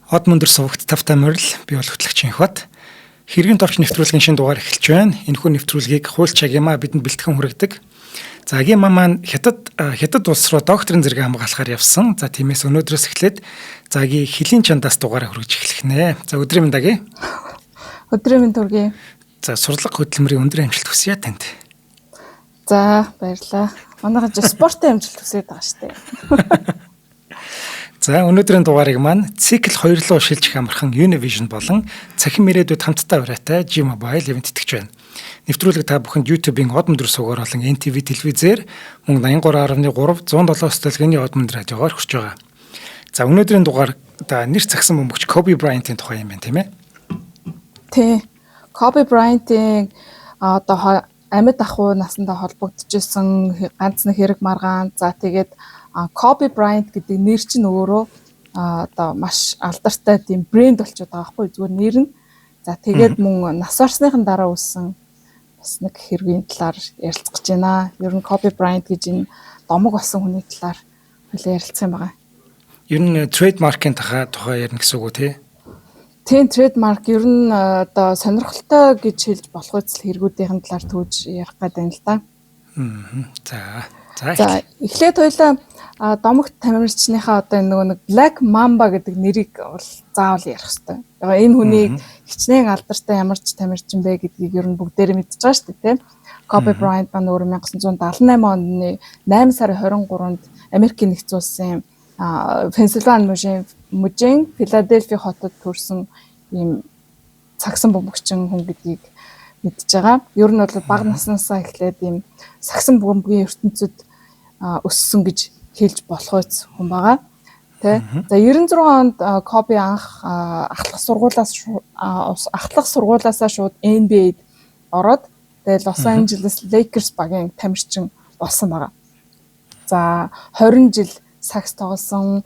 Хот мөндөр сувагт тавтай морил би бол хөтлөгч Инхбат. Хэргийн товч нэвтрүүлгийн шинэ дугаар эхэлж байна. Энэхүү нэвтрүүлгийг хуульч агима бидэнд бэлтгэн хүргэдэг. За агима маань хятад улс руу докторийн зэрэг хамгаалахаар явсан. За тиймээс өнөөдрөөс эхлээд загийн хөлийн чандаас дугаараа хүргэж эхлэх нэ. За өдрийн мэнд аги. Өдрийн мэнд хүргэе. За сурлага хөдөлмөрийн өндөр амжилт хүсье танд. За баярлалаа. Манайх ч спортын амжилт хүсэж байгаа шүү дээ. За өнөөдрийн дугаарыг маань цикл 2 руу шилжих амархан Univision болон цахим ирээдүйд хамтдаа ураатай G-Mobile ивент итгэж байна. Нэвтрүүлэг та бүхэнд YouTube-ийн од мөндөр суугаар болон NTV телевизээр мөн 83.3 107 студиогийн од мөндөр радиогоор хүрч байгаа. За өнөөдрийн дугаар нэр цагсан бөмбөгч Kobe Bryant-ийн тухай юм байна тийм ээ? Тий. Kobe Bryant-ийн одоо амьд ахуй насандаа холбогдчихсэн ганц нэг хэрэг маргаан. За тэгээд Kobe Bryant гэдэг нэр чинь өөрөө одоо маш алдартай тийм брэнд болчиход байгаа байхгүй зүгээр нэр нь. За тэгээд мөн нас орсныхан дараа үүссэн бас нэг хэргийн талаар ярилцах гэж байна. Ер нь Kobe Bryant гэж энэ домог болсон хүний талаар хөлөө ярилцах юм байна. Ер нь трейдмаркийн тухай ярина гэсэн үг үү тий? Тийм трейдмарк ер нь одоо сонирхолтой гэж хэлж болох үзэл хэрэгүүдийн талаар төвж ярих гэдэг юм л да. За эхлээд хоёлаа домогт тамирчныхаа одоо нэг Black Mamba гэдэг нэрийг бол заавал ярих хэрэгтэй. Тэгээ энэ хүнийг хичнээн алдартай ямар ч тамирчин бэ гэдгийг ер нь бүгдээрээ мэдчихэж байгаа шүү дээ, тийм. Kobe Bryant маань өөр 1978 оны 8 сарын 23-нд Америкийн нэгдсэн улсын Пенсильвани мужийн Филадельфи хотод төрсэн ийм сагсан бөмбөгчин хүн гэдгийг мэдж байгаа. Ер нь бол бага наснаасаа эхлээд ийм сагсан бөмбөгийн ертөнцид өссөн гэж хэлж болох үс хүн байгаа. Тэ. За 96 онд Kobe анх ахлах сургуулаасаа шууд NBA-д ороод тэгээд Los Angeles Lakers багийн тамирчин болсон байгаа. За 20 жил сакс тоглосон,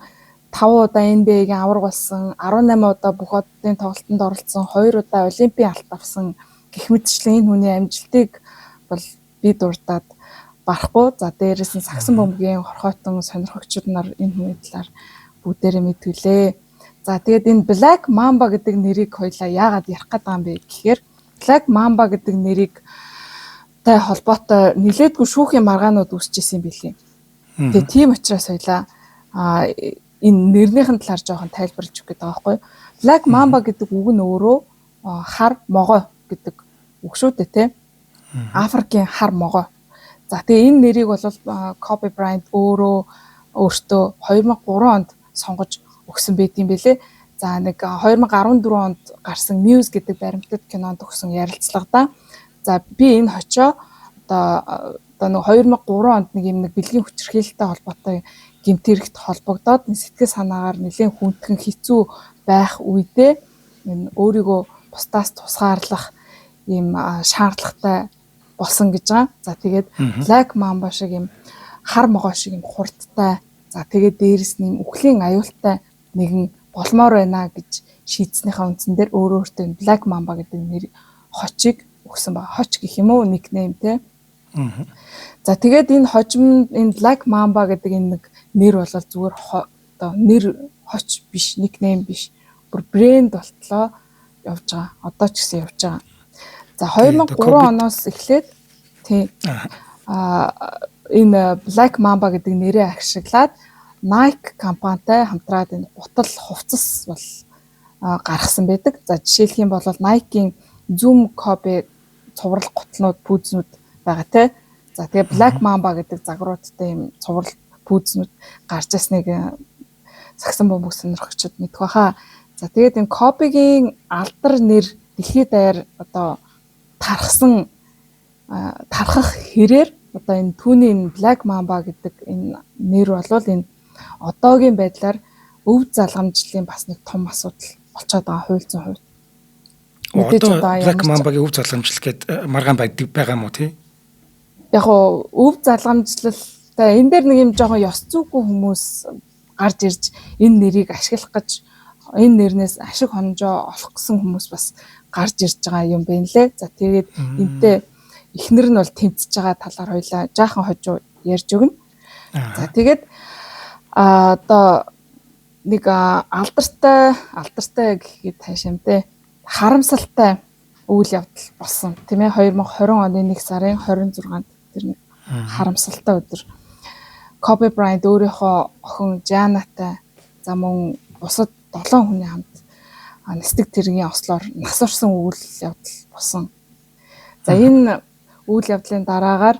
5 удаа NBA-гийн аварга болсон, 18 удаа бүх оддын тоглолтод оролцсон, 2 удаа Олимпийн алт авсан гэх мэтчлэн энэ хүний амжилтыг бол би дурдаад барахгүй. За дээрээс нь сагсан бөмбөгийн хорхойтон сонирхогчид нар энэ хүний талаар бүгдээрээ мэдвүлээ. За тэгээд энэ Black Mamba гэдэг нэрийг хоёлаа яагаад ярих гэдэг юм бэ гэхээр Black Mamba гэдэг нэрийг тай холбоотой нилээдгүй шүүхийн маргаанууд үүсчихсэн юм билий. Тэгээд тийм учраас хоёлаа энэ нэрнийхэн талаар жоохон тайлбарлаж өгөх гэдэг байгаа байхгүй. Black Mamba гэдэг үг нь өөрөө хар могой гэдэг үг шүү дээ, тийм. Африкийн хар могой. За тэгээ энэ нэрийг бол Kobe Bryant өөртөө 2003 онд сонгож өгсөн байт юм бэлээ. За нэг 2014 онд гарсан Muse гэдэг баримтат кинонд өгсөн ярилцлагада за би энэ хочоо одоо нэг 2003 онд нэг юм нэг бэлгийн хүчирхийлэлтэй холбоотой гэмтэрэгт холбогдоод сэтгэл санаагаар нэлээд хүндхэн хэцүү байх үедээ энэ өөрийгөө бусдаас тусгаарлах ийм шаардлагатай болсон гэж байгаа. За тэгээд Black Mamba шиг юм хар могой шиг юм хурдтай. За тэгээд дээрэс нь үхлийн аюултай нэгэн болмоор байна гэж шийдснийхаа үндсэн дээр өөртөө Black Mamba гэдэг нэр хочийг өгсөн ба хоч гэх юм уу никнейм те. За тэгээд энэ хожимд энэ Black Mamba гэдэг энэ нэг нэр бол зүгээр одоо нэр хоч биш, никнейм биш. Бүр брэнд болтлоо явж байгаа. Одоо ч гэсэн явж байгаа. За 2003 оноос эхлээд тийм энэ Black Mamba гэдэг нэрээ ашиглаад Nike компанитай хамтраад энэ гутал хувцас бол гаргасан байдаг. За жишээлх юм бол Nike-ийн Zoom Kobe цуврал гутлнууд пүүзнүүд байгаа те. За тэгээ Black Mamba гэдэг загваруудтай юм цуврал пүүзнүүд гарч ясныг сагсан бөмбөг сонирхогчид мэдэх баха. За тэгээд энэ Kobe-гийн алдар нэр дэлхийд даяар одоо тархах хэрээр одоо энэ түүний энэ Black Mamba гэдэг энэ нэр болвол энэ одоогийн байдлаар өв залгамжлалын бас нэг том асуудал болчиход байгаа хуульцсан хувьд. Одоо Black Mamba-гийн өв залгамжлал гэдэг маргаан байгаа юм уу тий? Яг гоо өв залгамжлалтай энэ дээр нэг юм жоохон ёс зүйгүй хүмүүс гарч ирж энэ нэрийг ашиглах гэж энэ нэрнээс ашиг хонжоо олох гэсэн хүмүүс бас гарч ирж байгаа юм байна лээ. За тэгээд энтэй эхнэр нь бол тэмцэж байгаа талаар хоёлаа жаахан хожуу ярьж өгнө. За тэгээд одоо нэг алдартай гэхэд таашаамтэй харамсалтай үйл явдал болсон тийм ээ 2020 оны 1 сарын 26-нд тэр нэг харамсалтай өдөр Kobe Bryant өөрийнхөө охин Giannaтай за мөн бусад 7 хүний хамт нисдэг тэргийн ослоор нас орсон үйл явдал болсон. За энэ үйл явдлын дараагаар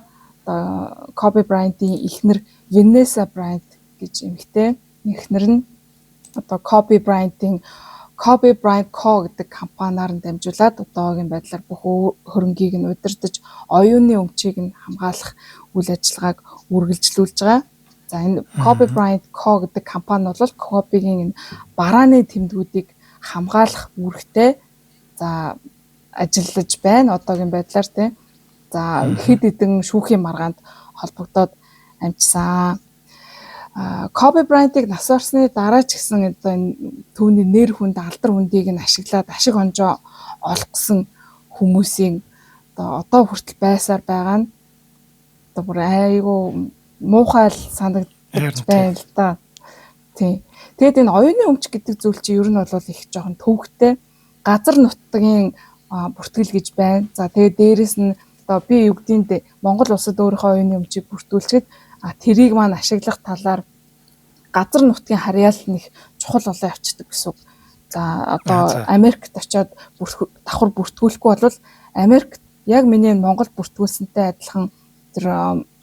Kobe Bryant-ийн эхнэр Vanessa Bryant гэж эмэгтэй эхнэр нь одоо Kobe Bryant-ийн Kobe Bryant Co гэдэг компаниар нь дамжуулаад одоогийн байдлаар бүх хөрөнгийг нь удирдах, оюуны өмчийг нь хамгаалах үйл ажиллагааг үргэлжлүүлж байгаа. За энэ Kobe Bryant Co гэдэг компани бол Kobe-гийн барааны тэмдгүүдийг хамгаалах үүрэгтэй за ажиллаж байна одоогийн байдлаар тийм. За хэд хэдэн шүүхийн маргаанд холбогдоод амжсан. Kobe Bryant-ыг нас орсны дараа ч гэсэн одоо энэ түүний нэр хүнд алдар хүндийг нь ашиглаад ашиг онжоо олох гэсэн хүмүүсийн одоо хүртэл байсаар байгаа нь одоо бүр айгүй муухай санагдаж байна л да. Тийм. Тэгэд энэ оюуны өмч гэдэг зүйл чинь ер нь бол их жоохон төвөгтэй газар нутгийн бүртгэл гэж байна. За тэгээд дээрэс нь одоо би юу гэдээ Монгол улсад өөрийнхөө оюуны өмчийг бүртгүүлчихэд тэрийг маань ашиглах талаар газар нутгийн харьяал нэг чухал болоо явцдаг гэсэн үг. За одоо Америкт очиод давхар бүртгүүлэхгүй бол Америкт яг миний Монгол бүртгүүлсэнтэй адилхан тэр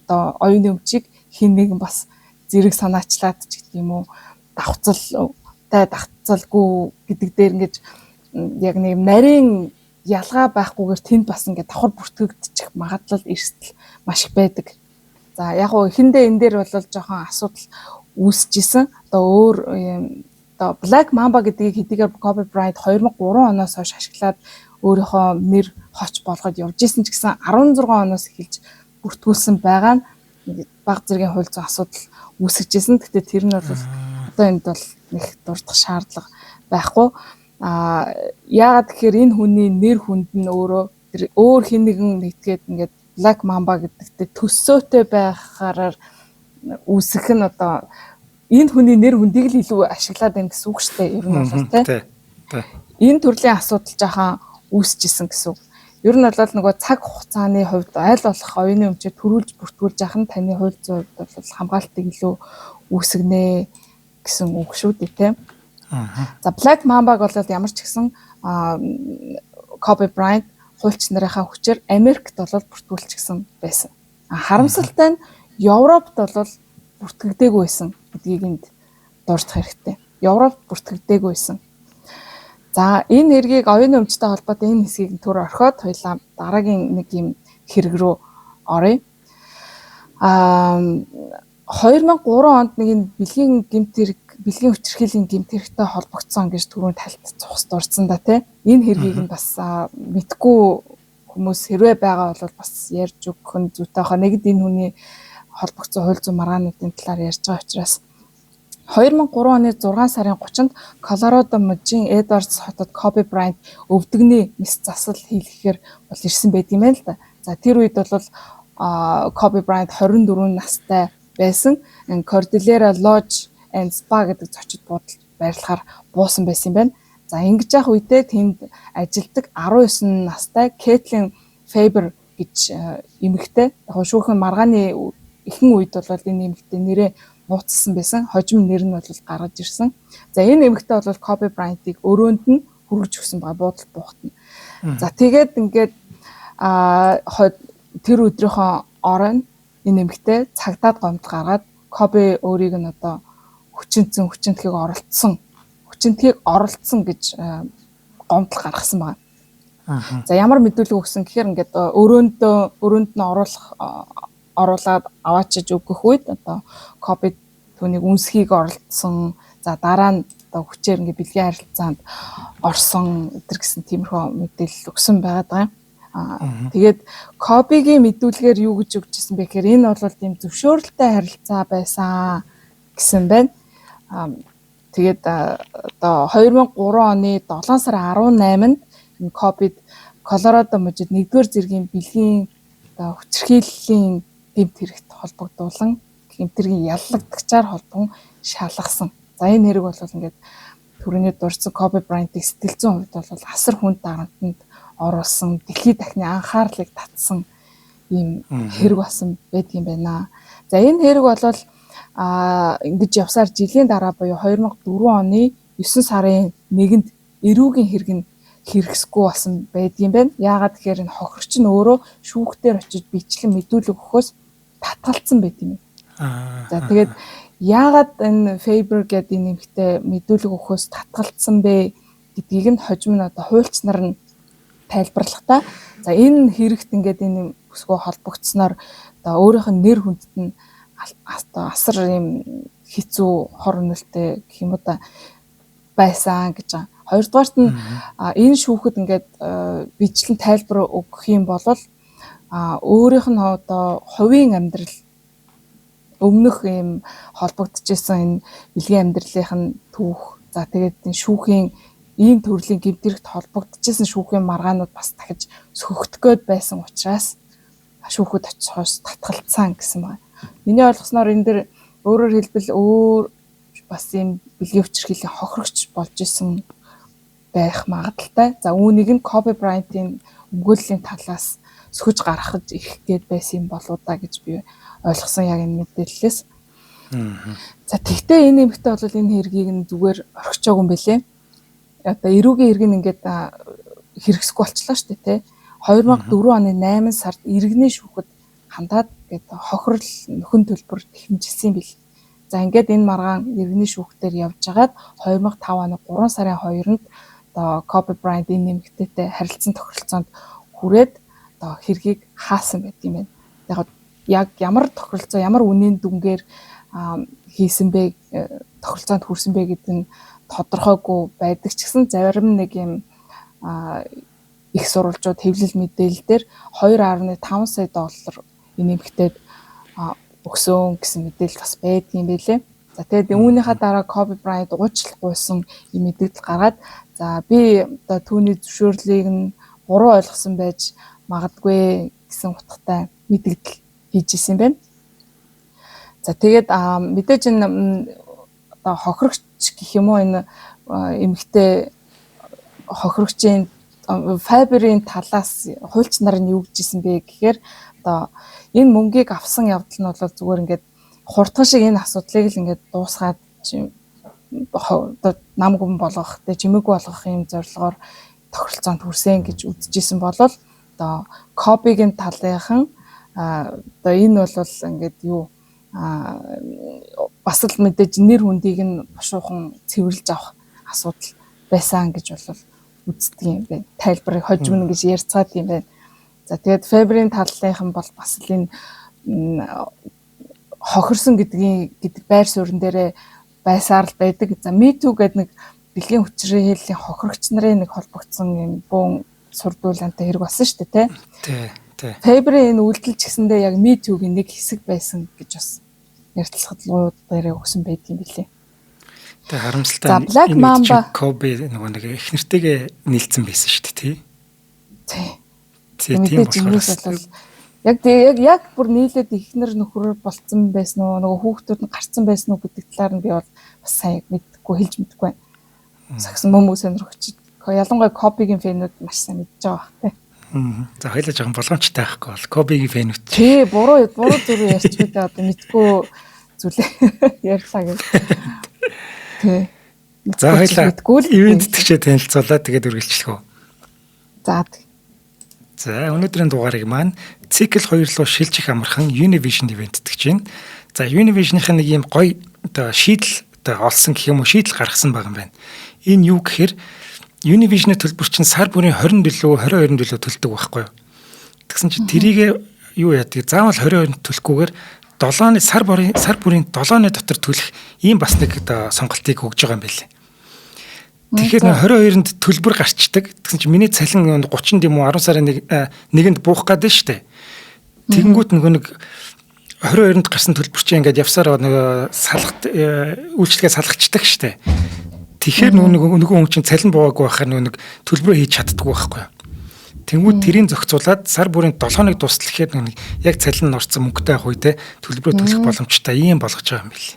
одоо оюуны өмчийг хин нэгэн бас зэрэг санаачлаад ч гэдэг юм уу давхцалгүй гэдэг дээр ингэж яг нэг нарийн ялгаа байхгүйгээр тэнд бас ингээд давхар бүртгэгдчих магадлал эрсдэл маш их байдаг. За яг гоо эхэндээ энэ дээр бол жоохон асуудал үүсчихсэн. Одоо өөр одоо Black Mamba гэдгийг хэдийгээр Kobe Bryant 2003 оноос хойш ашиглаад өөрийнхөө нэр хоч болгоод явж исэн ч гэсэн 16 оноос эхэлж бүртгүүлсэн байгаа нь баг зэргийн хууль зүйн асуудал үүсгэж исэн. Гэхдээ тэр нь бол одоо энд бол нэг дурдах шаардлага байхгүй. Яагаад тэгэхээр энэ хүний нэр хүнд нь өөрөө тэр өөр хэн нэгэн нэгтгээд ингээд Black Mamba гэдэгтээ төссөөтэй байхаараар үүсэх нь одоо энэ хүний нэр хүндийг л илүү ашиглаад байна гэсэн үг шүү дээ. Ер нь бол тийм. Энэ төрлийн асуудал жаахан үүсчихсэн гэсэн үг. Ер нь бол нөгөө цаг хугацааны хувьд аль болох оюуны өмчөд төрүүлж бүртгүүлж яах нь таны хууль зүйн хувьд бол хамгаалтыг илүү үүсгэнэ гэсэн үг шүү дээ тийм. За Black Mamba-г бол ямар ч гэсэн Kobe Bryant хуульч нарынхаа хүчээр Америкт бол бүртгүүлчихсэн байсан. Харамсалтай нь Европт бол бүртгэгдээгүй байсан гэдгийг энд дурдах хэрэгтэй. Европт бүртгэгдээгүй байсан. За энэ хэргийг оюуны өмчтэй холбоотой энэ хэсгийг төр орхиод хоёлаа дараагийн нэг юм хэрэг рүү оръё. 2003 онд нэг энэ бэлгийн хүчирхийллийн гэмт хэрэгтэй холбогдсон гэж түрүүн тальт цухс дурдсан да тий. Энэ хэргийг нь бас мэдгүй хүмүүс хэрвээ байгаа бол бас ярьж өгөх нь зүйтэй хаа. Нэгд энэ хүний холбогдсон хууль зүйн маргаануудын талаар ярьж байгаа учраас 2003 оны 6 сарын 30-нд Колорадо мужийн Эдвардс хотод Kobe Bryant өвдөгний мэс засал хийлгэхээр бол ирсэн байт юм байна л да. За тэр үед бол Kobe Bryant 24 настай байсан. Cordillera Lodge and Spa гэдэг зочид буудалд байрлахаар буусан байсан юм байна. За ингэж явах үедээ тэнд ажилдаг 19 настай Caitlin Faber гэж эмэгтэй. Яг шүүхэн маргааны ихэнх үед бол энэ эмэгтэй нэрээ нууцсан байсан. Хожим нэр нь бол гаргаж ирсэн. За энэ эмэгтэй бол Kobe Bryant-ыг өрөөнд нь хүргэж өгсөн байгаа буудалд буухтана. За тэгээд ингээд тэр өдрийнхөө оройн энэ эмэгтэй цагдаад гомдол гаргаад Kobe өөрийг нь одоо хүчинтхийг оролцсон гэж гомдол гаргасан байна. За ямар мэдүүлэг өгсөн гэхээр ингээд өрөөнд нь оруулаад аваачиж өгөх үед одоо Kobe түүнийг үнсхийг оролцсон. За дараа нь одоо хүчээр ингээд бэлгийн харилцаанд орсон өдр гэсэн тиймэрхүү мэдээлэл өгсөн байгаа. Тэгээд Kobe-гийн мэдүүлгээр юу гэж өгчсэн бэ гэхээр энэ бол тийм зөвшөөрөлтэй харилцаа байсан гэсэн байна. Тэгээд одоо 2003 оны 7 сарын 18-нд Kobe Колорадо мужид 1-р зэргийн бэлгийн хүчирхийллийн гэмт хэрэгт холбогдуулан гэмт хэргийн яллагдагчаар холбон шалгасан. За энэ хэрэг бол ингээд түрүүний дурдсан Kobe Bryant-ийг сэтгэл зүйн хувьд бол асар хүнд дарамтанд оруулсан, дэлхийд дахны анхаарлыг татсан ийм хэрэг болсон байдгийн байна. За энэ хэрэг бол ингэж явсаар жилийн дараа буюу 2004 оны 9 сарын 1-нд эрүүгийн хэрэг нь хэрэгсэхгүй болсон байдгийн байна. Яагаад гэхээр энэ хохирогч нь өөрөө шүүхтээр очиж бичлэн мэдүүлэг өгөхөөс татгалцсан байт юм. За тэгээд яагаад энэ Faber гэдэг нэмэгтэй мэдүүлэг өгөхөөс татгалцсан бэ гэдгийг нь хожим нь одоо хуульчнаар нь тайлбарлахдаа за энэ хэрэгт ингээд энэ өсгөө холбогдсноор одоо өөрийнх нь нэр хүндэд нь асар юм хэцүү хор үнэлтэй гэх юм уу да байсан гэж байгаа. Хоёрдугаарт нь энэ шүүхэд ингээд бичлэн тайлбар өгөх юм бол өөрийнх нь одоо хувийн амьдрал өмнөх юм холбогдчихсэн энэ бэлгийн амьдралынх нь түүх. За тэгээд энэ шүүхийн ийм төрлийн гэмтэрэгт холбогдчихсэн шүүхийн маргаанууд бас дахиж сөхөгдөх гээд байсан учраас шүүхэд очихоос татгалцсан гэсэн байна. Миний ойлгосноор энэ дэр өөрөөр хэлбэл өөр бас ийм бэлгийн хүчирхийллийн хохирогч болж исэн байх магадaltaй. За үүнийг нь Kobe Bryant-ийн өмгөөллийн талаас сөхөж гаргахж ирэх гээд байсан юм болоо да гэж би ойлгосон яг энэ мэдээллээс. За тэгтээ энэ нэмэгтэй бол энэ хэргийг нь зүгээр орхичаагүй юм бэлээ. Одоо эрүүгийн хэрэг нь ингээд хэрэгсэхгүй болчлаа шүү дээ, тэ. 2004 оны 8 сард иргэний шүүхэд хандаад гээд хохирол нөхөн төлбөр тэмцсэн юм бэл. За ингээд энэ маргаан иргэний шүүхтээр явж агаад 2005 оны 3 сарын 2-нд одоо Kobe Bryant энэ нэмэгтэйтэй харилцан тохиролцоонд хүрээд одоо хэргийг хаасан байт юм байна. Яг ямар тохиролцоо, ямар үнийн дүнгээр хийсэн бэ, тохиролцоонд хүрсэн бэ гэдэг нь тодорхойгүй байдаг ч гэсэн зарим нэг юм их сурвалжууд хэвлэл мэдээлэл дээр 2.5 сая доллар нэмэгдээд өгсөн гэсэн мэдээлэл бас байдгийн байлээ. За тэгээд үүнийхээ дараа Kobe Bryant уучлахгүйсэн юм мэдээлэл гаргаад за би одоо түүний зөвшөөрлийг нь буруу ойлгосон байж магадгүй гэсэн утгатай мэдээлэл хийж исэн байна. За тэгээд мэдээж энэ одоо хохирогч гэх юм уу энэ эмэгтэй хохирогчийн Faber-ийн талаас хуульч нар нь юу гэж исэн бэ гэхээр одоо энэ мөнгийг авсан явдал нь бол зүгээр ингээд хурдхан шиг энэ асуудлыг л ингээд дуусгаад одоо нам гүн болгох, жимээгүй болгох юм зорилгоор тохиролцоонд хүрсэн гэж үзэжсэн болол одоо Kobe-гийн талынхан одоо энэ бол ингээд юу бас л мэдээж нэр хүндийг нь бушуухан цэвэрлж авах асуудал байсан гэж бол үздэг юм байна. Тайлбарыг хожим нь гэж ярьцгаад юм байна. За тэгээд Faber-ийн талынхан бол бас л энэ хохирсон гэдэг байр суурин дээрээ байсаар л байдаг. За Me Too гэдэг нэг бэлгийн хүчирхийллийн хохирогч нарын нэг холбогдсон юм бөөн сурдуулантай хэрэг болсон шүү дээ, тий. Faber-ийн энэ үйлдэл ч гэсэндээ яг Me Too-гийн нэг хэсэг байсан гэж бас ярилцлагууд дээрээ өгсөн байдгийн билээ. Тэгээ харамсалтай энэ Kobe нөгөө нэг их нэртэйгээ нийлцсэн байсан шүү дээ, тий. Тийм болохоор яг бүр нийлээд ихнэр нөхрөөр болцсон байсан уу, нөгөө хүүхдүүд нь гарцсан байсан уу гэдэг талаар нь би бол бас сайн мэдгүй, хэлж мэдгүй байна. Сагсан мөмөг сонирхогч. Ялангуяа Kobe-гийн фэнүүд маш сайн мэдж байгаа бах тий. За хоёлаа жоохон боломжтой байхгүй бол Kobe-гийн фэнүүд. Тий, буруу зүрх ярьж бидээ одоо мэдгүй зүйлээ ярьлаа гэж. Тий. За хоёлаа ивент тгчээ танилцуулаад тэгээд үргэлжлэх үү. За өнөөдрийн дугаарыг маань цикл 2 руу шилжих амархан Univision ивент тгэж байна. За Univision-ийн нэг юм гоё одоо шийдэл одоо олсон гэх юм уу, шийдэл гаргасан байгаа юм байна. Энэ юу гэхээр Univision-ийн төлбөрчин сар бүрийн 22 төлөв төлдөг байхгүй юу. Тэгсэн чинь тэрийг юу яадаг? Заавал 22 төлөхгүйгээр 7-ны сар бүрийн 7-ны дотор төлөх ийм бас нэг одоо сонголтыг өгж байгаа юм байна. Тэгэхээр 22-нд төлбөр гарчдаг. Тэгсэн чинь миний цалин 30-нд юм уу 10 сарын 1-нд буух гэдэг нь шүү дээ. Тэгэнгүүт нөгөө нэг 22-нд гарсан төлбөр чинь ингээд явсаар нөгөө салхат үйлчлэгээ салгачдаг шүү дээ. Тэгэхээр нөгөө хүн чинь цалин буугаагүй байхаар нөгөө төлбөрөө хийж чаддаггүй байхгүй юу. Тэнгүүд тэрийг зохицуулаад сар бүрийн 7-ыг дуустал гэхээр нөгөө яг цалин нь орсон мөнгөтэй авах үедээ төлбөрөө төлөх боломжтой ийм болгож байгаа юм билээ.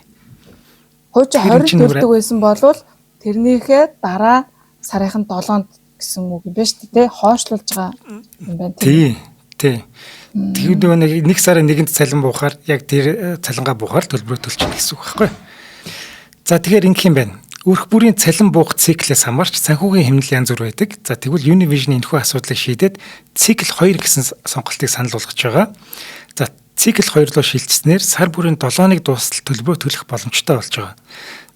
Хуучин 20 төлдөг байсан болвол тэрнийхээ дараа сарынхан 7-нд гэсэн үг юм байна шүү дээ. Хойшлуулж байгаа юм байна тийм. Тэгээд нэг сарын нэгэнд цалин буухаар яг тэр цалингаа буухаар төлбөрөө төлчихнэ гэсэн үг байхгүй. За тэгэхээр ингэх юм байна. Өрх бүрийн цалин буух циклээс хамаарч санхүүгийн хэмнэл янз бүр байдаг. За тэгвэл Univision энэхүү асуудлыг шийдээд цикл 2 гэсэн сонголтыг санал болгож байгаа. За цикл 2 руу шилжснээр сар бүрийн 7-ыг дуустал төлбөрөө төлөх боломжтой болж байгаа.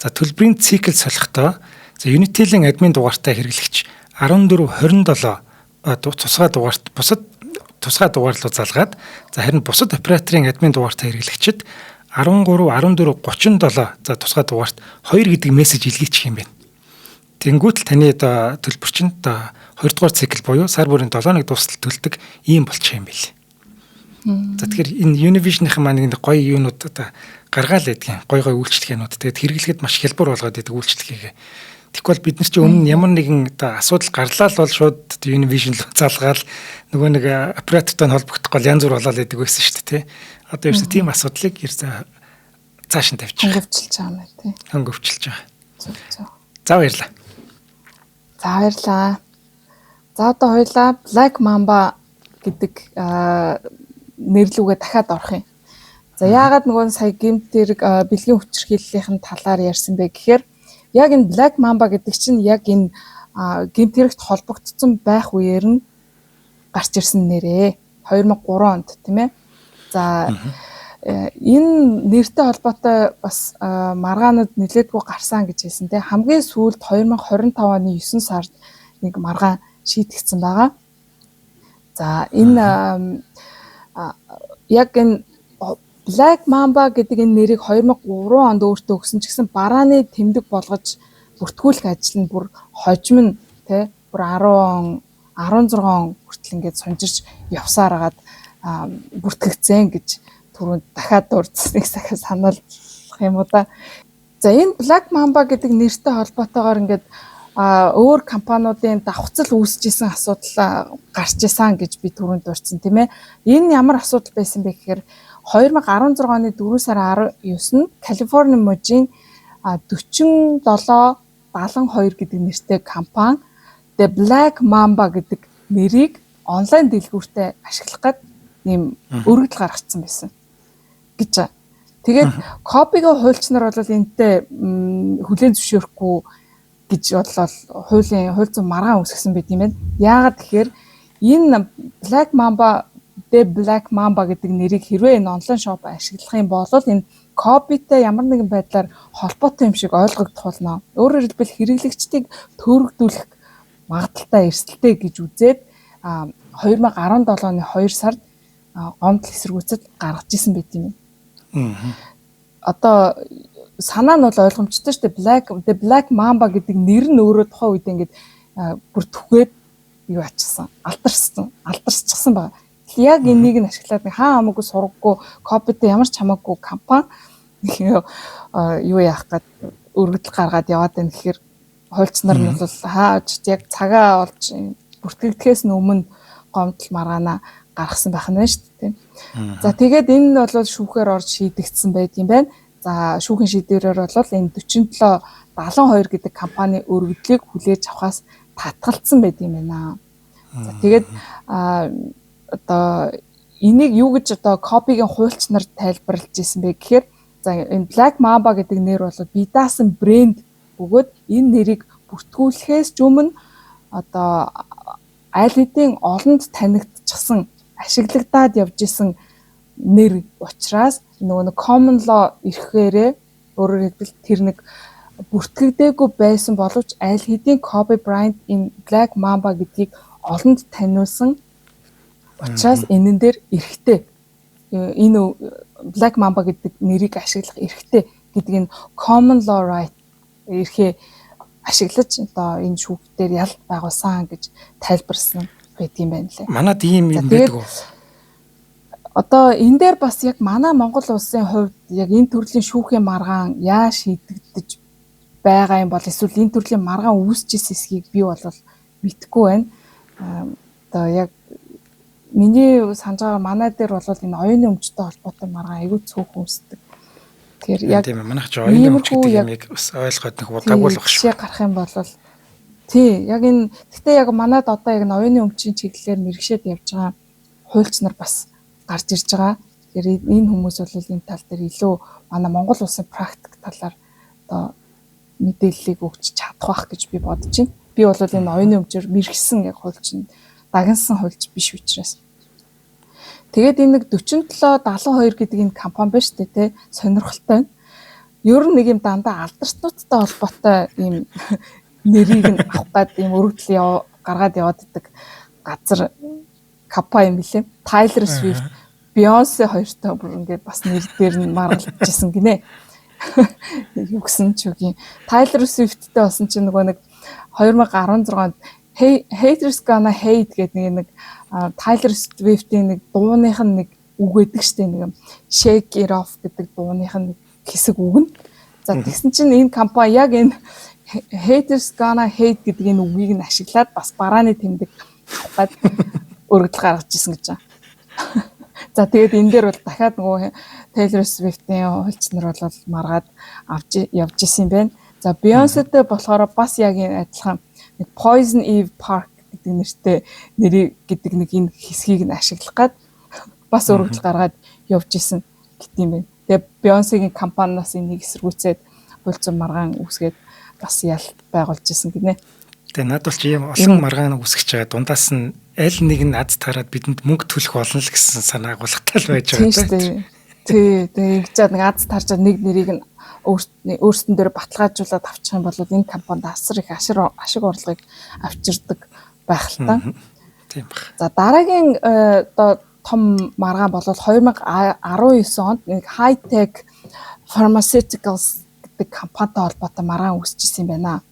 За төлбөрийн цикл солихдоо Unitel-ийн админ дугаартай хэрэглэгч 1427 тусгай дугаарт тусгай дугаар руу залгаад харин бусад операторын админ дугаартай хэрэглэгчид 13 14 37 за тусгай дугаарт 2 гэдэг мессеж илгээчих юм байна. Тэнгүүтэл таны төлбөр чинь 2 дугаар цикл буюу сар бүрийн 7-ыг дуустал төлдөг ийм болчих юм бэл. За тэгэхээр энэ Univision-ийн маань нэг гоё юунууд гаргаал байдгийн гоё үйлчлэгээнүүд. Тэгээд хэрэглэхэд маш хялбар болгоод идэг үйлчлэгийг. Тэгвэл бид нар чи өмнө ямар нэгэн асуудал гарлаа л бол шууд Univision руу залгаал нөгөө нэг оператортой холбогдохгүй янз бүр болоод идэг байсан шүү дээ, тий. Одоо ерөөсөө тийм асуудлыг цааш нь тавьчих. Хөнгөвчлж байгаа юм тий. Хөнгөвчлж байгаа. Зөв. За баярлаа. За одоо хоёлаа Black Mamba гэдэг нэрлүүгээ дахиад орох юм. За яагаад нөгөө сая гэмт тэрэг бэлгийн хүчирхийллийнхэн талаар ярьсан бэ гэхээр яг энэ Black Mamba гэдэг чинь яг энэ гэмт тэрэгт холбогдсон байх үеэр нь гарч ирсэн нэрээ 2003 онд тийм ээ. За энэ нэртэй холбоотой бас маргаанууд нэлээдгүй гарсан гэж хэлсэн тийм. Хамгийн сүүлд 2025 оны 9 сард нэг маргаан шийдэгдсэн байгаа. За энэ яг энэ Black Mamba гэдэг энэ нэрийг 2003 онд өөртөө өгсөн ч гэсэн барааны тэмдэг болгож бүртгүүлэх ажил нь бүр хожим нь тий бүр 10 16 он хүртэл ингээд сунжирч явсаар хагаад бүртгэгдсэн гэж түрүүнд дахиад дурдсныг сахиа сануулах юм уу да. За энэ Black Mamba гэдэг нэртэй холбоотойгоор ингээд өөр компаниудын давхцал үүсчихсэн асуудал гарч исэн гэж би түрүүнд дурдсан тийм ээ. Энэ ямар асуудал байсан бэ гэхээр 2016 оны 4 сарын 19-нд Калифорни мужийн 4772 гэдэг нэртэй компани The Black Mamba гэдэг нэрийг онлайн дэлгүүртээ ашиглах гээд ийм өргөдөл гаргацсан байсан гэж. Тэгээд копиго хуульчнаар бол энэтэй хүлээн зөвшөөрөхгүй гэж бодлоо хууль зүйн маргаан үүсгэсэн байт юм байна. Яагаад тэгэхээр энэ Black Mamba The Black Mamba гэдэг нэрийг хэрвээ энэ онлайн шоп ашиглах юм бол энэ копитэй ямар нэгэн байдлаар холбоотой юм шиг ойлгогдох болно. Өөрөөр хэлбэл хэрэглэгчдийг төрөгдүүлэх магадaltaй эрсдэлтэй гэж үзээд 2017 оны 2 сард гомдол эсэргүүцэл гаргаж исэн байт юм. Одоо санаа нь бол ойлгомжтой шүү дээ. The Black Mamba гэдэг нэр нь өөрөө тухайн үед ингээд бүр түгээд юу ачсан, алдарсчихсан байна. Яг энийг нь ашиглаад хаа хамаагүй сургаггүй копитэй ямар ч хамаагүй компани юу яах гээд өргөдөл гаргаад яваад байна гэхээр хуульчнаар нь бол хааж яг цагаа олж бүртгэгдэхээс өмнө гомдол маргаана гаргасан байх нь шүү дээ. За тэгээд энэ нь бол шүүхээр орж шийдэгдсэн байт юм байна. За шүүхийн шийдвэрээр бол энэ 4772 гэдэг компани өргөдлийг хүлээж авахаас татгалцсан байт юм байна. За тэгээд одоо энийг юу гэж одоо копигийн хуульч нар тайлбарлаж ирсэн бэ гэхээр за энэ Black Mamba гэдэг нэр бол бие даасан брэнд бөгөөд энэ нэрийг бүртгүүлэхээс ч өмнө одоо аль хэдийн олонд танигдчихсан ашиглагдаад явж исэн нэр учраас нөгөө common law ирэхээрээ өөрөөр хэлбэл тэр нэг бүртгэгдээгүй байсан боловч аль хэдийн Kobe Bryant энэ Black Mamba гэдгийг олонд таниулсан учраас энэн дээр эрэхтэй энэ Black Mamba гэдэг нэрийг ашиглах эрэхтэй гэдэг нь common law right эрхээ ашиглаж одоо энэ шүүхтээр ялт байгуулсан гэж тайлбарсан байт юм байна лээ. Манад ийм юм байдаг уу? Одоо энэ дээр бас яг манай Монгол улсын хувьд яг энэ төрлийн шүүхийн маргаан яа шийдэгдэж байгаа юм бол эсвэл энэ төрлийн маргаан үүсчихсэн эсхийг би бол мэдэхгүй байна. Одоо яг миний санаж байгаа манай дээр бол энэ оюуны өмчтэй холбоотой маргаан аягүй цөөхөн үүсдэг. Тэгэхээр яг тийм манайх ч оюуны өмч иймэрхүү гэдэг яг юмыг бас ойлгоод нэг удаагуулах жишээ гарах юм бол тий яг энэ гэхдээ яг манад одоо яг оюуны өмчийн чиглэлээр мэрэгшээд явж байгаа хуульч нар бас гарч ирж байгаа. Тэгэхээр энэ хүмүүс бол энэ тал дээр илүү манай Монгол улсын практик талаар одоо мэдээллийг өгч чадах байх гэж би бодож байна. Би бол энэ оюуны өмчөөр мэрэгсэн яг хуульч нь дагнсан хуульч биш учраас. Тэгээд энэ нэг 4772 гэдэг энэ компани байна шүү дээ, тий. Сонирхолтой байна. Ер нь нэг юм дандаа алдарчнуудтай холбоотой ийм нэрийг нь авах гад ийм өргөдөл гаргаад яваад идэг газар компани юм билээ. Tyler Swift, Beyoncé хоёртой бүр ингээд бас нэр дээр нь маргалжсэн гинэ. Юу гэсэн ч үгүй. Tyler Swift-тэй болсон чинь нөгөө нэг 2016 онд Haters Gonna Hate гэдэг нэг Tyler Swift-ийн нэг дууных нь нэг үг өгдөг штеп нэг Shake It Off гэдэг дууных нь хэсэг үг нь. За тэгсэн чинь энэ компани яг энэ Haters Gonna Hate гэдэг энэ үгийг нь ашиглаад бас барааны тэмдэг аваад өргөдөл гаргаж ирсэн гэж байна. За тэгээд энэ дээр бол дахиад нөгөө Taylor Swift-ийн хуульч нар бол маргаад явж исэн юм байна. За Beyoncé-тэй болохоор бас яг энэ адилхан нэг Poison Ivy Park гэдэг нэртэй нэрийг гэдэг нэг энэ хэсгийг нь ашиглах гад бас өргөдөл гаргаад явж исэн гэт юм байна. Тэгээд Beyoncé-гийн компаниас энийг эсэргүүцээд хуульцсан маргаан үүсгээд бас ялт байгуулж исэн гинэ. Тэгээ надад бол чи юм олон маргаан үүсгэж байгаа дундаас нь аль нэг нь аз тараад бидэнд мөнгө төлөх болно л гэсэн санаа агуулгатай л байж байгаа тийм. Тий, тэгээд ингэж нэг аз тарж нэг нэрийг нь өөрсдөн дээр баталгаажуулаад авчих юм бол энэ компанид асар их ашиг орлогыг авчирдаг байх л та. Тийм баг. За дараагийн одоо том маргаан бол 2019 онд нэг High-Tech Pharmaceuticals гэдэг компанитай холбоотой маргаан үүсчихсэн юм байна.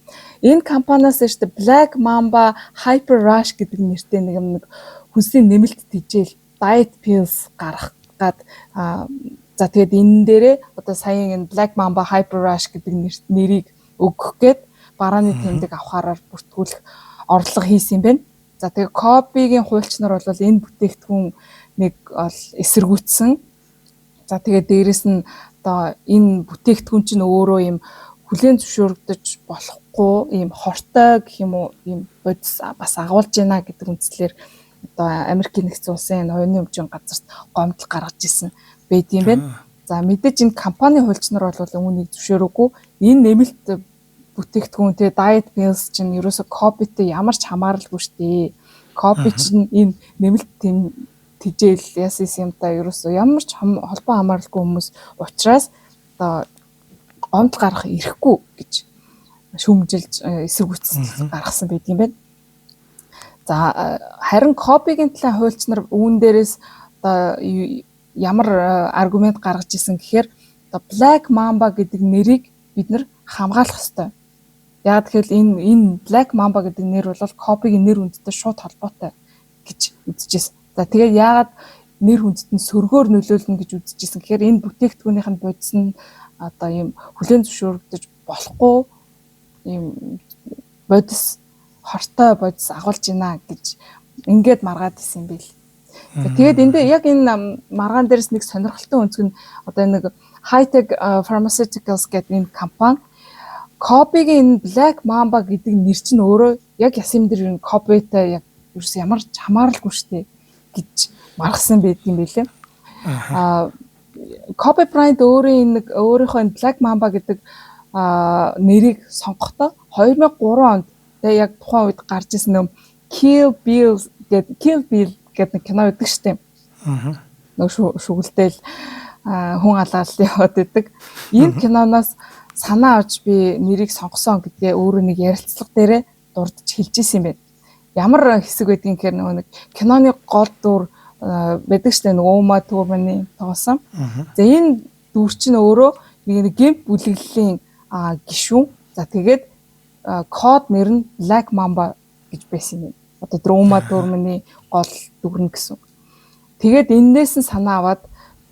Энэ компаниас шүү дээ Black Mamba Hyper Rush гэдэг нэртэй нэг хүнсний нэмэлт тэжээл diet pills гаргах гад за тэгээд энэ дээрээ одоо саяын энэ Black Mamba Hyper Rush гэдэг нэрийг өгөх гээд барааны тэмдэг авахаараар бүртгүүлэх орлого хийсэн юм байна. За тэгээд Copy-гийн хуульч нар бол энэ бүтээгдэхүүн нэг бол эсэргүүцсэн. За тэгээд дээрэс нь одоо энэ бүтээгдэхүүн чинь өөрөө юм хүлээн зөвшөөрөгдөж болохгүй ийм хортой гэх юм уу ийм бодис бас агуулж байна гэдэг үндслээр одоо Америкийн нэгдсэн улсын оюуны өмчийн газарт гомдол гаргаж ирсэн байд юм байна. За мэдээж энэ компани хуульч нар бол үүнийг зөвшөөрөөгүй. Энэ нэмэлт бүтээгдэхүүн те diet pills чинь ерөөсө Copy-тэй ямар ч хамааралгүй шүү дээ. Copy чинь энэ нэмэлт тэжээл ясис юмтай ерөөсө ямар ч холбоо хамааралгүй хүмүүс учраас одоо гомдол гарах ирэхгүй гэж шүүмжилж эсэргүүцэл гаргасан байт юм байна. За харин Copy-гийн талын хуульч нар үүн дээрээс одоо ямар аргумент гаргаж исэн гэхээр одоо Black Mamba гэдэг нэрийг бид нэр хамгаалах ёстой. Яг тэгэхээр энэ Black Mamba гэдэг нэр бол Copy-гийн нэр хүндтэй шууд холбоотой гэж үзчихсэн. За тэгээд яагаад нэр хүндэд нь сөргөөр нөлөөлнө гэж үзчихсэн гэхээр энэ бүтээгдэхүүнийх нь бодис нь одоо ийм хүлээн зөвшөөрөгдөж болохгүй ийм бодис хортой бодис агуулж байна гэж ингээд маргаад исэн юм бэл. Тэгээд эндээ яг энэ маргаан дээрс нэг сонирхолтой өнцг нь одоо нэг High-Tech Pharmaceuticals гэдэг энэ компани Copy-гийн Black Mamba гэдэг нэр чинь өөрөө яг ясим дээр Copy-тай яг ерөөс ямар ч хамааралгүй штэ гэж маргасан байдгийн байлээ. Copy Brand өөрийнхөө Black Mamba гэдэг нэрийг сонгохдоо 2003 онд яг тухайн үед гарч ирсэн нэг Kill Bill гэдэг кино байдаг штэ. Нэг шүгэлтэл хүн алгаал яваад идэг. Энэ киноноос санаа авч би нэрийг сонгосон гэдгээ өөрөө нэг ярилцлага дээрээ дурдж хэлж ирсэн юм байна. Ямар хэсэг байдгийг гэхээр нэг киноны гол дүр байдаг штэ нэг Uma Thurman-ы тоглосон. За энэ дүр чинь өөрөө нэг гэмт бүлэглэлийн гишүүн. За тэгээд код нэр нь Black Mamba гэж байсан юм. Одоо Uma Thurman-ы гол дүрнэ гэсэн. Тэгээд энээс нь санаа аваад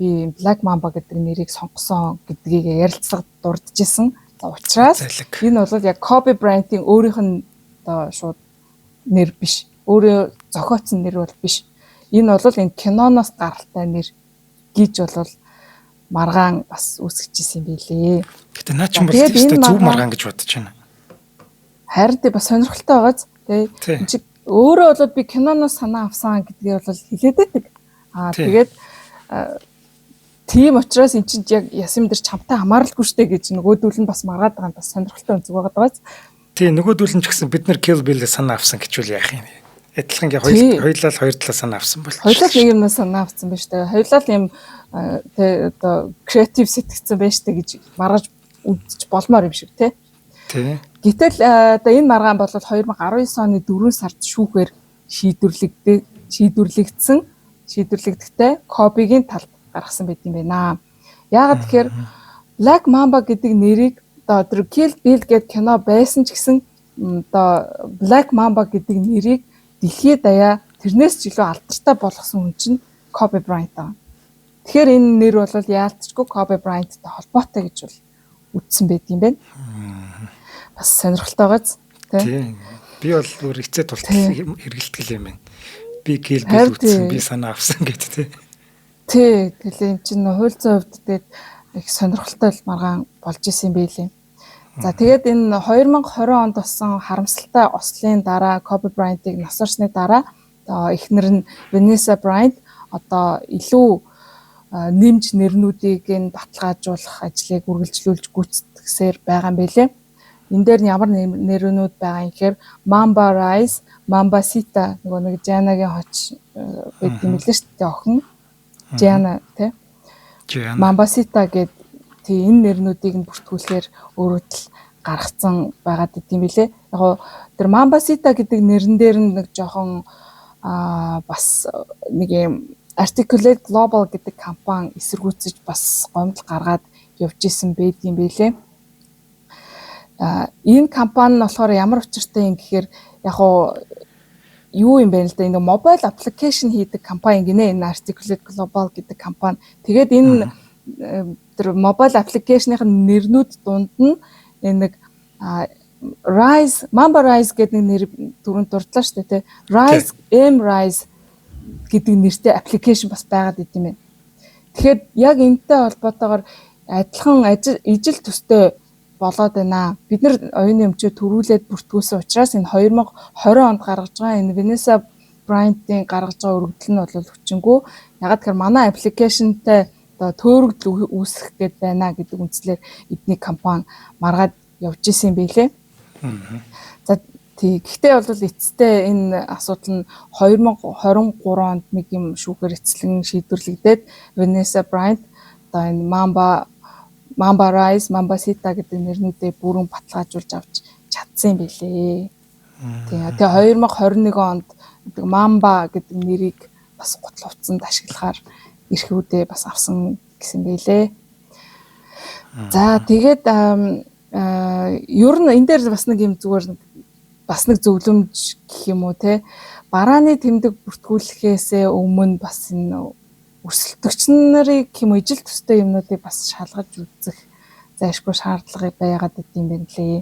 би Black Mamba гэдэг нэрийг сонгосон гэдгийг ярилцлагад дурдж исэн. За учраас энэ бол яг Copy Brand-ийн өөрийнх нь одоо шууд нэр биш. Өөрөө зохиоцсон нэр бол биш. Энэ бол энэ киноноос гаралтай нэр гэж бол маргаан бас үүсгэжсэн юм билээ. Гэтэ наа чинь бол өстой зөв маргаан гэж бодож байна. Харин тий бас сонирхолтой байгааз тий. Өөрөө бол би киноноос санаа авсан гэдгийг бол хэлээд байдаг. Тэгээд тийм учраас эн чинь яг ясам дээр чамтай хамааралгүй штэ гэж нөгөөдүүл нь бас маргаад байгаа нь бас сонирхолтой өнцөг байгаад байгааз. Тий нөгөөдүүл нь ч гэсэн бид нар Kill Bill-ээ санаа авсан гэчүүл яах юм. Адилхан ингээ хоёулаа хоёр талаа санаа авсан бол. Хоёулаа нэг юмнаас санаа авсан байж тээ. Хоёулаа юм тий одоо креатив сэтгцэн байж тээ гэж маргаж үзэж болмоор юм шиг тий. Тий. Гэтэл одоо энэ маргаан бол 2019 оны 4 сард шүүхээр шийдвэрлэгдсэн Kobe-гийн талд гаргасан байт юм байна. Яагаад тэгэхээр Black Mamba гэдэг нэрийг одоо тэр Kill Bill гэдэг кино байсан ч гэсэн одоо Black Mamba гэдэг нэрийг дэлхийд даяа тэрнээс ч илүү алдартай болгосон хүн чинь Kobe Bryant аа. Тэгэхээр энэ нэр бол яалтчгүй Kobe Bryant-тай холбоотой гэж бол үздсэн байт юм байна. Бас сонирхолтой байгааз тий. Би бол өөр эцэд тултал хэрэгэлтгэл юм байна. Би Kill Bill үзсэн, би санаа авсан гэдэг тий. Тий, тэгэл юм чинь хуульцаа хувьд тэгээд их сонирхолтой маргаан болж исэн юм байлээ. За тэгээд энэ 2020 онд болсон харамсалтай ослын дараа Kobe Bryant-ыг нас орсны дараа эхнэр нь Vanessa Bryant одоо илүү нэмж нэрнүүдийг нь баталгаажуулах ажлыг үргэлжлүүлж гүйцэтгэсээр байгаа юм байлээ. Энэ дээр нь ямар нэрнүүд байгаа юм гэхээр Mamba Rise, Mambasita нөгөө нэг Gianna-гийн хоч байт юм лээ шүү дээ охин. Gianna тий. Mambasita гэдэг тий энэ нэрнүүдийг нь бүртгүүлэхээр өөрөдөл гаргацсан байгаад идэм билээ. Яг тэр Mambasita гэдэг нэрэн дээр нэг жоохон бас нэг юм Articulate Global гэдэг компани эсэргүүцэж бас гомдол гаргаад явж исэн байт юм билээ. Энэ компани нь болохоор ямар учиртай юм гэхээр яг юу юм бэ л да энэ mobile application хийдэг компани гинэ энэ Articulate Global гэдэг компани. Тэгээд энэ тэр mobile application-ийн нэрнүүд дунд нь нэг Rise, Mamba Rise гэдэг нэр түрүүнд дурдлаа шүү дээ тий. Rise, Rise гэдэг нэртэй аппликейшн бас байгаад идэм байна. Тэгэхээр яг энэтэй холбоотойгоор адилхан ижил төстэй болоод байна. Бид нар оюуны өмчөө төрүүлээд бүртгүүлсэн учраас энэ 2020 онд гаргаж байгаа энэ Vanessa Bryant-ийн гаргаж байгаа өргөдөл нь бол хүчингү. Ягаад гэхээр манай аппликейшнтэй одоо төөрөгдөл үүсгэх гээд байна гэдэг үндслээр эдний компани маргаад явж исэн юм билээ. За тий гэхдээ бол эцэстээ энэ асуудал нь 2023 онд нэг юм шүүхээр эцлэн шийдвэрлэгдээд Vanessa Bryant одоо энэ Mamba Rise, Mambasita гэдэг нэрнүүдээ бүрэн баталгаажуулж авч чадсан юм билээ. Тэгээ 2021 онд Mamba гэдэг нэрийг бас гутал хувцсанд ашиглахаар эрхүүдээ бас авсан гэсэн байлээ. За тэгээд ер нь энэ дээр бас нэг юм зүгээр бас нэг зөвлөмж гэх юм уу те барааны тэмдэг бүртгүүлэхээс өмнө бас энэ өрсөлдөгч нарыг юм ижил төстэй юмнуудыг бас шалгаж үзэх зайлшгүй шаардлага байгаад идэм байна лээ.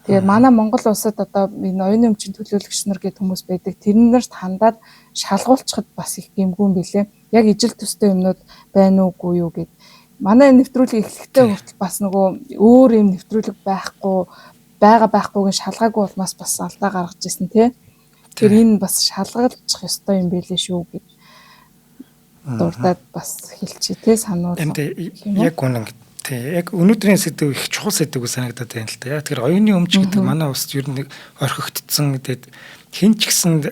Тэгээд манай Монгол улсад одоо энэ оюуны өмчийн төлөөлөгч нар гэдэг хүмүүс байдаг. Тэрнэрт хандаад шалгуулчихад бас их гэмгүй юм билээ. Яг ижил төстэй юмнууд байна уугүй юу гэд. Манай нэвтрүүлэг эхлэхдээ хүртэл бас нөгөө өөр юм нэвтрүүлэг байхгүйг шалгаагүй улмаас бас алдаа гаргаж ирсэн тий. Тэр энэ бас шалгалчих ёстой юм байлээ шүү гэд. Дурдаад бас хэлчихээ тий сануулга. Энд яг үнэн тий яг өнөөдрийн сэдв их чухал сэдв гэж санагдаад байна л да. Яг тэр оюуны өмч гэдэг манай улсад ер нь орхигдсон тэгээд хэн ч гэсэн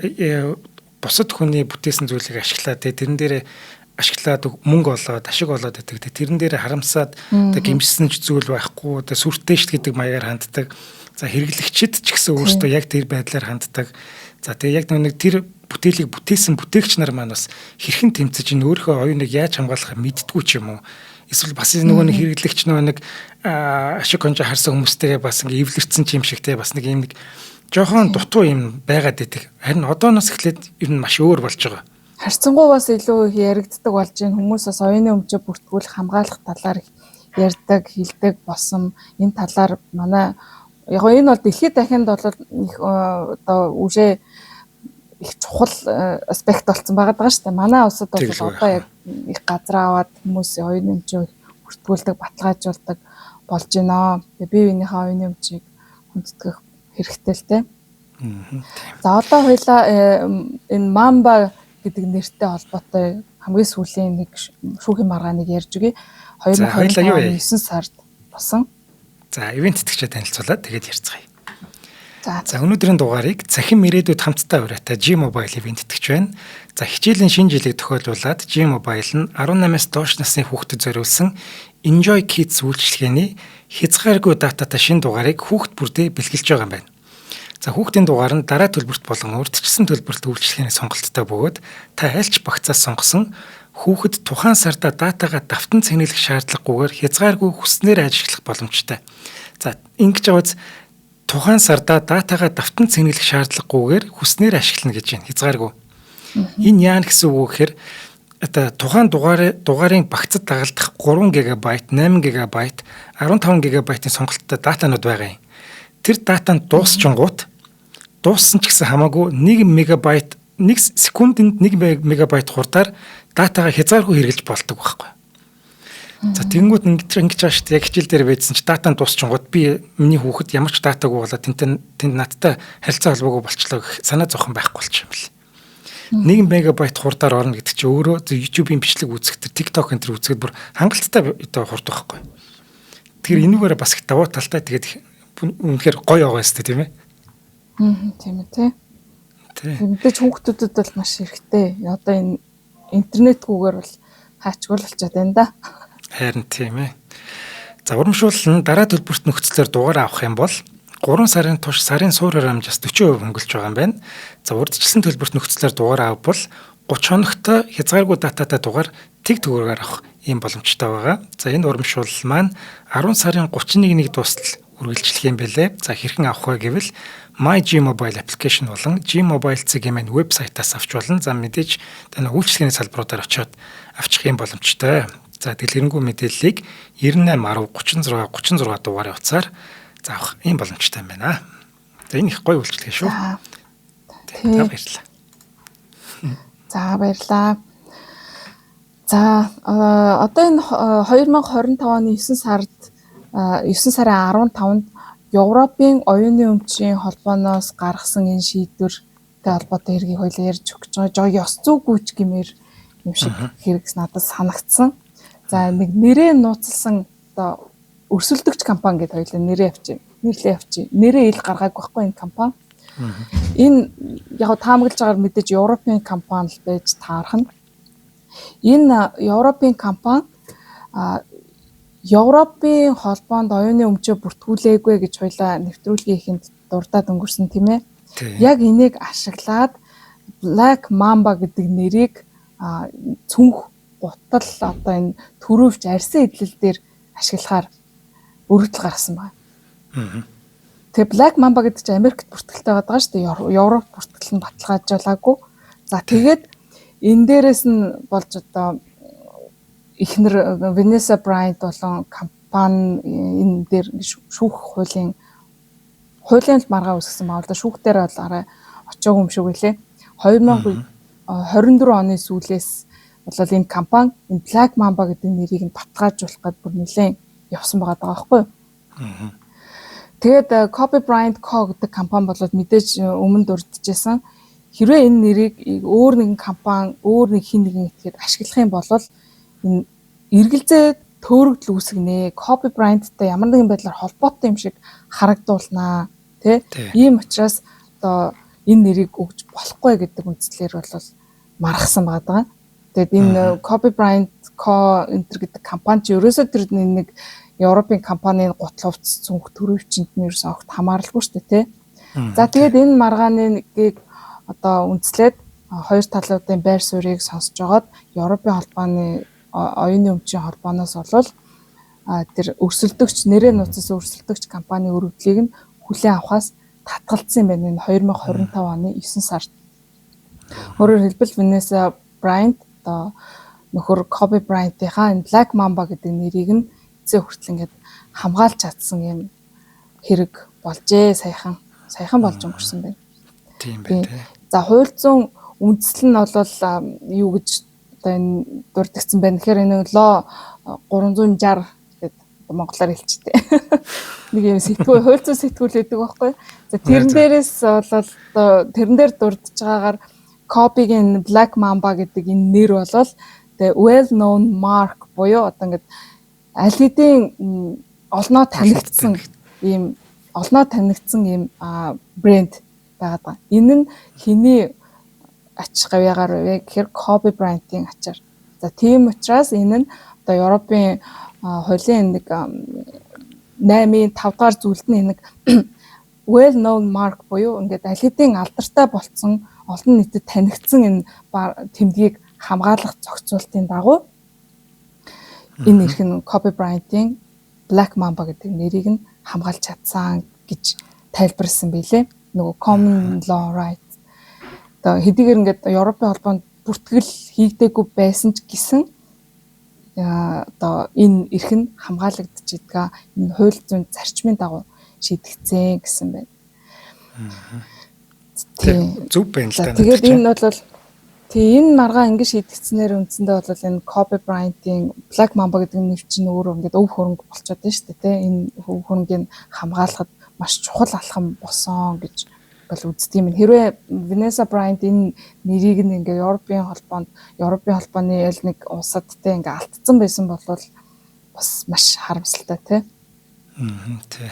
бусад хүний бүтээсэн зүйлийг ашиглаад тэрэн дээрээ ашиглаад мөнгө олоод ашиг олоод байдаг. Тэрэн дээрээ харамсаад гимжсэн ч зүйл байхгүй сүртэйшт гэдэг маягаар ханддаг. За хэрэглэгчид ч гэсэн өөрсдөө яг тэр байдлаар ханддаг. За тэгээ яг нэг тэр бүтээлийг бүтээсэн бүтээгч нар маань бас хэрхэн тэмцэж ин өөрийнхөө оюуныг яаж хамгаалахыг мэддгүү ч юм уу. Эсвэл бас нөгөө нэг хэрэглэгч нөгөө нэг ашиг хонжоо харсан хүмүүстэйгээ бас ингээ эвлэрсэн ч юм шигтэй бас нэг юм нэг жоохон дутуу юм байгаад байдаг. Харин одооноос эхлээд ер нь маш өөр болж байгаа. Харьцангуй бас илүү их яригддаг болж байна. Хүмүүс бас оюуны өмчөө бүртгүүлэх хамгаалах талаар ярьдаг, хэлдэг болсон. Энэ талаар манай яг энэ бол дэлхийд дахинд бол их одоо үжээ их чухал аспект болсон байгаа шүү дээ. Манай улсад бол одоо яг их газар аваад хүмүүсийн оюуны өмчөө бүртгүүлдэг, баталгаажуулдаг болж байна. Тэгээ бие биенийхээ оюуны өмчийг хүндэтгэх хэрэгтэй л те. За одоо хоёлаа энэ Mamba гэдэг нэртэй холбоотой хамгийн сүүлийн нэг шүүхийн маргааныг ярьж өгье. 2025 оны 9 сард болсон. За, ивент тэтгэгчээ танилцуулаад тэгээд ярьцгаая. За, өнөөдрийн дугаарыг цахим ирээдүйд хамтдаа ураатай G-Mobile ивент тэтгэж байна. За, хичээлийн шинэ жилийг тохиолдуулаад G-Mobile нь 18-аас доош насны хүүхдэд зориулсан Enjoy Kids үйлчилгээний хязгааргүй дататай шинэ дугаарыг хүүхд бүрдээ бэлгэлж байгаа юм байна. За, хүүхдийн дугаар нь дараа төлбөрт болон урьдчилсан төлбөрт үйлчилгээний сонголттой бөгөөд та альч багцаас сонгосон хүүхэд тухайн сарда датагаа давтан цэнгэлэх шаардлагагүйгээр хязгааргүй хүснээр ажиглах боломжтой. За, ингэж аваад тухайн сарда датагаа давтан цэнгэлэх шаардлагагүйгээр хүснээр ашиглана гэж байна. Хязгааргүй. Энэ яа гэсэн үг вэ гэхээр тухайн дугаарын багцад дагалдах 3 ГБ, 8 ГБ, 15 ГБ-ийн сонголттой датанууд байгаа юм. Тэр датанд дуусчингууд дууссан ч гэсэн хамаагүй 1 МБ 1 секундэд 1 МБ хурдаар датагаа хязгааргүй хэрэглэж болдог байхгүй. За тэгэнгүүт ингэж байгаа шүү дээ. Яг хичээл дээр байдсан ч датанд дуусчингууд би миний хүүхэд ямар ч датаагүй болоод тэнд надтай харилцаа холбоогүй болчлоо гэх санаа зовхон байхгүй болчих юм бэл. 1 МБ хурдаар орно гэдэг чинь өөрөө YouTube-ийн бичлэг үзэхдээ TikTok энэ төр үзэхэд бүр хангалттай хурд байхгүй. Тэгэхээр энүүгээр бас их давуу талтай тэгээд үнэхээр гоё байгаа юм тийм ээ. Тийм үү те. Мэдээж хүүхдүүдэд бол маш хэрэгтэй. Одоо энэ интернетгүйгээр бол хаачгүй болчиход байна да. Харин тийм ээ. За, урамшуул нь дараа төлбөрт нөхцлөөр дугаар авах юм бол 3 сарын турш сарын суурьаар амжаас 40% хөнгөлж байгаа юм байна. За, урьдчилсан төлбөрт нөхцлөөр дугаар авбал 30 хоногт хязгааргүй дататай дугаар тэг төгрөгөөр авах ийм боломжтой байгаа. За, энэ урамшуул маань 10 сарын 31-ний дуустал үргэлжлэх юм бэлээ. За, хэрхэн авах вэ гэвэл My G-Mobile application болон G-Mobile цэгийн вебсайтаас авч болно. За, мэдээж тань үйлчлэгээний салбаруудаар очиод авчих юм боломжтой. За, дэлгэрэнгүй мэдээллийг 98 10 36 дугаарын утсаар заах юм боломжтой юм байна. За, энэ их гоё үйлчлэгээ шүү. За, баярлалаа. За, баярлалаа. За, одоо энэ 2025 оны 9 сарын 15-нд Европын оюуны өмчийн холбооноос гаргасан энэ шийдвэртэй холбоотой хэргийг хоёлаа ярьж өгч байгаа. Жоо ёс зүй гүйч гэмээр юм шиг хэрэг надад санагдсан. За, нэг нэрээ нууцлсан одоо өрсөлдөгч компани гэдээ хоёлаа нэрлээ авчи. Нэрээ ил гаргаагүй байхгүй энэ компани. Энэ яг таамаглаж байгаагаар мэдээж Европын компани л байж таарах нь. Энэ Европын компани Европын холбоонд оюуны өмчөө бүртгүүлээгүй гэж хоёлаа нэвтрүүлгийн ихэнд дурдаад өнгөрсөн тийм ээ. Яг энийг ашиглаад Black Mamba гэдэг нэрийг цүнх гутал одоо энэ төрөвч арьсан эдлэл дээр ашиглахаар өргөдөл гаргасан байна. Тэгээ Black Mamba гэдэг чинь Америкт бүртгэлтэй байгаа шүү дээ. Европ бүртгэл нь баталгаажуулаагүй. За тэгээд энэ дээрээс нь болж одоо ихнэр Vanessa Bryant болон компани энэ дээр шүүх хуулийн маргаа үүсгэсэн байна. Одоо шүүхтээр бол арай очоогүй юм шиг үлээ. 2024 оны сүүлээс бол энэ компани энэ Black Mamba гэдэг нэрийг нь баталгаажуулах гэдэг бүр нэлээд явсан байгаа байхгүй юу? Тэгээд Kobe Bryant Co гэдэг компани бол мэдээж өмнө дурдчихсан. Хэрвээ энэ нэрийг өөр нэгэн компани, өөр нэг хин нэгэн этгээд ашиглах юм бол энэ эргэлзээ төөрөгдөл үүсгэнэ. Kobe Bryant-тай ямар нэгэн байдлаар холбоотой юм шиг харагдуулнаа. Тэ? Ийм учраас одоо энэ нэрийг өгж болохгүй гэдэг үндслээр бол маргасан байгаа. Тэгээд энэ Kobe Bryant Co гэдэг компани ч ерөөсөө тэр нэг Европын компанийн гутловц цүнх төрөвчөнд нь ерөөсөө огт хамааралгүй шүү дээ, тэ. За тэгээд энэ маргааныг одоо үндслээд хоёр талуудын байр суурийг сонсож байгаад Европын холбооны оюуны өмчийн холбооноос болвол тэр өрсөлдөгч нэрээ нууцсан өрсөлдөгч компани өргөдлийг нь хүлээн авахаас татгалзсан юм байна. Энэ 2025 оны 9 сард. Өөрөөр хэлбэл Vanessa Bryant одоо нөхөр Kobe Bryant-ийнхаа энэ Black Mamba гэдэг нэрийг нь эцээ хүртэл ингээд хамгаалж чадсан юм хэрэг болжээ. Саяхан болж өнгөрсөн байна. Тийм байна. За, хуульцсан үндэслэл нь бол юу гэж одоо энэ дурдгдсан байна. Тэгэхээр энэ ло 360 гэдэг монголоор хэлчихтэй. Нэг юм сэтгүүл хууль зүйн сэтгүүл гэдэг байхгүй. За тэрэн дээрээс бол тэрэн дээр дурдж байгаагаар Copy-гийн Black Mamba гэдэг энэ нэр болол the well known mark буюу одоо ингээд аль хэдийн олноо танигдсан ийм брэнд байгаа. Энэ нь хэний ач гавьяагаар вэ гэхээр Kobe Bryant-ийн ачаар. За тийм учраас энэ нь одоо Европын хуулийн нэг 8-ийн 5 дахь зүйлд нь нэг well known mark буюу ингээд аль хэдийн алдартай болцсон олон нийтэд танигдсан энэ тэмдгийг хамгаалах зохицуултын дагуу энэ эрх нь Kobe Bryant-ийн Black Mamba гэдэг нэрийг нь хамгаалж чадсан гэж тайлбарласан байлээ. Нөгөө common law right. Одоо хэдийгээр ингээд Европын холбоонд бүртгэл хийгдээгүй байсан ч гэсэн одоо энэ эрх нь хамгаалагдж байгаа энэ хууль зүйн зарчмын дагуу шийдэгцэн гэсэн байна. Тийм зөв байна л да. Тэгээд энэ бол энэ маргаа ингэж шийдэгцснээр үндсэндээ бол энэ Kobe Bryant-ийн Black Mamba гэдэг нэр чинь өөрөө ингээд өв хөрөнгө болчиход байна шүү дээ. Энэ өв хөрөнгийг хамгаалахад маш чухал алхам болсон гэж бол үздэг юм. Хэрвээ Vanessa Bryant энэ нэрийг нь ингээд Европын холбооны аль нэг улсадтай ингээд алдсан байсан бол бас маш харамсалтай тий. Тий.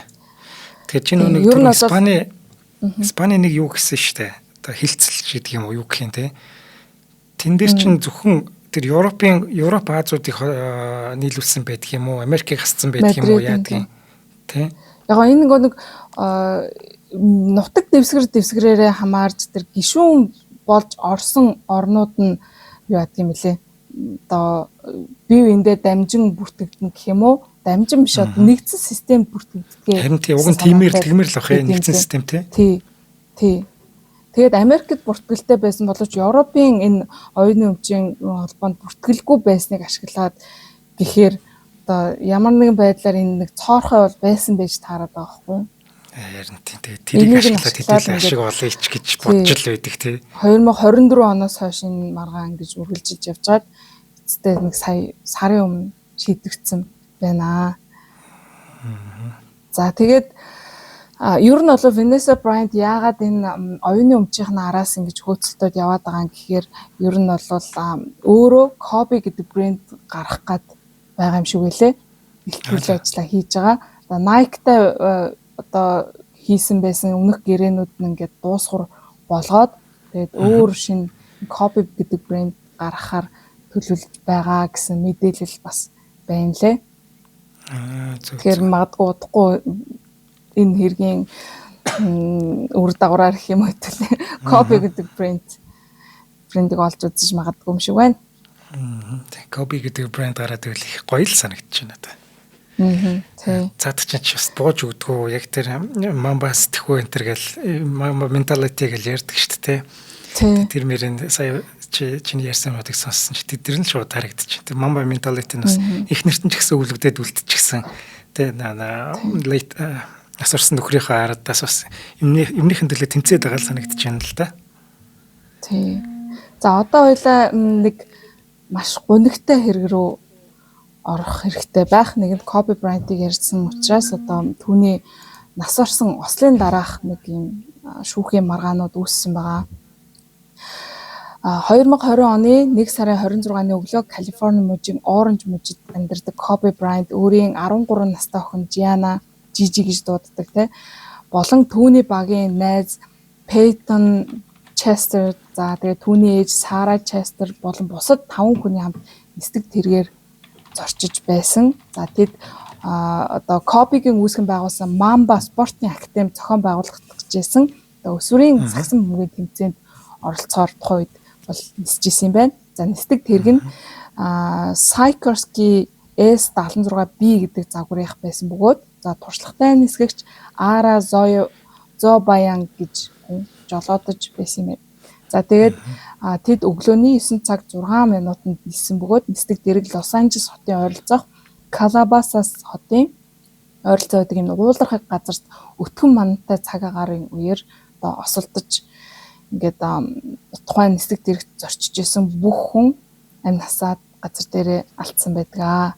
Тэгэхээр чинь нэг Испани нэг юу гэсэн шүү дээ. Одоо хилцэлж гэдэг юм уу юу гэх юм те. Тэн дээр чинь зөвхөн тэр Европ Азиудыг нийлүүлсэн байдаг юм уу? Америкийг хасцсан байдаг юм уу яадаг юм те. Яг энэ нэг нутаг дэвсгэрээрээ хамаарч тэр гишүүн болж орсон орнууд нь юу яадаг юм бэлээ. Одоо бие биендээ дамжин бүртгэгдэн гэх юм уу? Дамжин биш одоо нэгдсэн системд бүртгэгддэг. Харин тийм уг нь тиймэр л ах юм нэгдсэн систем тий. Тэгээд Америкт бүртгэлтэй байсан боловч Европын энэ оюуны өмчийн холбоонд бүртгэлгүй байсныг ашиглаад гэхээр одоо ямар нэгэн байдлаар энэ нэг цоорхой бол байсан байж таарад байгаа байхгүй юу? Харин тийм тэрийг ашиглаад хэдүүлээ ашиг олъё ч гэж бодож л байдаг тий. 2024 оноос хойш энэ маргаан ингэж үргэлжилж явж байгаад эцэстээ нэг сая сарын өмнө шийдэгдсэн байна. За тэгээд ер нь бол Vanessa Bryant яагаад энэ оюуны өмчийн араас ингэж хөөцөлтөд яваад байгаа юм гэхээр ер нь бол өөрөө Kobe гэдэг брэнд гаргах гад байгаа юм шиг үлээ. Бэлтгэл ажиллаа хийж байгаа. Одоо Nike-тай одоо хийсэн байсан өмнөх гэрээнүүд нь ингээд дуусгар болгоод тэгээд өөр шинэ Kobe гэдэг брэнд гаргахаар төлөвлөж байгаа гэсэн мэдээлэл бас байна лээ. Тэгэхээр магадгүй удахгүй энэ хэргийн үр дагавраар гэх юм уу төлөө Kobe гэдэг брендийг олж үзэж магадгүй юм шиг байна. Kobe гэдэг брэнд гараад ивэл их гоё л санагдаж байна надад. Тийм. Цаад ч бас бууж өгдгөө яг тэр Mamba сэтгэхүй энэ төр гэл Mamba mentality гэж ярьдаг шүү дээ. Тэр мөрөнд сая чиний ярьсан бодыг сонссон чи тэр нь шууд харагдчих. Тэр Mamba mentality нь бас их нэртэн ч гэсэн өвлөгдөд үлдчихсэн. Тэ late асарсан нөхрийнхөө арадаас бас юмныхын төлөө тэмцээд байгаа л санагдаж байна л да. Тий. За одоо хоёлаа нэг маш гонигтай хэрэг рүү орох хэрэгтэй байх. Нэгэнд Kobe Bryant-ыг ярьсан учраас одоо түүний нас орсон ослын дараах нэг юм шүүхийн маргаанууд үүссэн байгаа. 2020 оны 1 сарын 26-ны өглөө Калифорни мужийн Оранж мужид амьдардаг Kobe Bryant өөрийн 13 настай охин Gianna Gigi гэж дууддаг те болон түүний багийн найз Peyton Chester за тэгээ түүний ээж Sarah Chester болон бусад 5 хүний хамт нисдэг тэргээр зорчиж байсан. За тэд одоо Kobe-гийн үүсгэн байгуулсан Mamba спортын академи зохион байгуулах гэжсэн. Одоо өсвөрийн сагсан бөмбөгийн тэмцээнд оролцохоор тухайд бол нисчихсэн юм байна. За нисдэг тэрэг нь Sikorsky S76B гэдэг загварынх байсан бөгөөд за туршлагатай нисгэгч Ara Zobayan гэж жолоодож байсан юм байна. За тэгээд тэд өглөөний 9 цаг 6 минутанд ниссэн бөгөөд нисдэг дэрэг Лос Анжелес хотын ойролцоох Calabasas хотын ойролцоо гэдэг юм уулархаг газарт өтгөн мантай цаг агаарын үеэр осолдож ингээд тухайн нисдэг дэрэгт зорчиж исэн бүх хүн амь насаад газар дээрээ алдсан байдаг.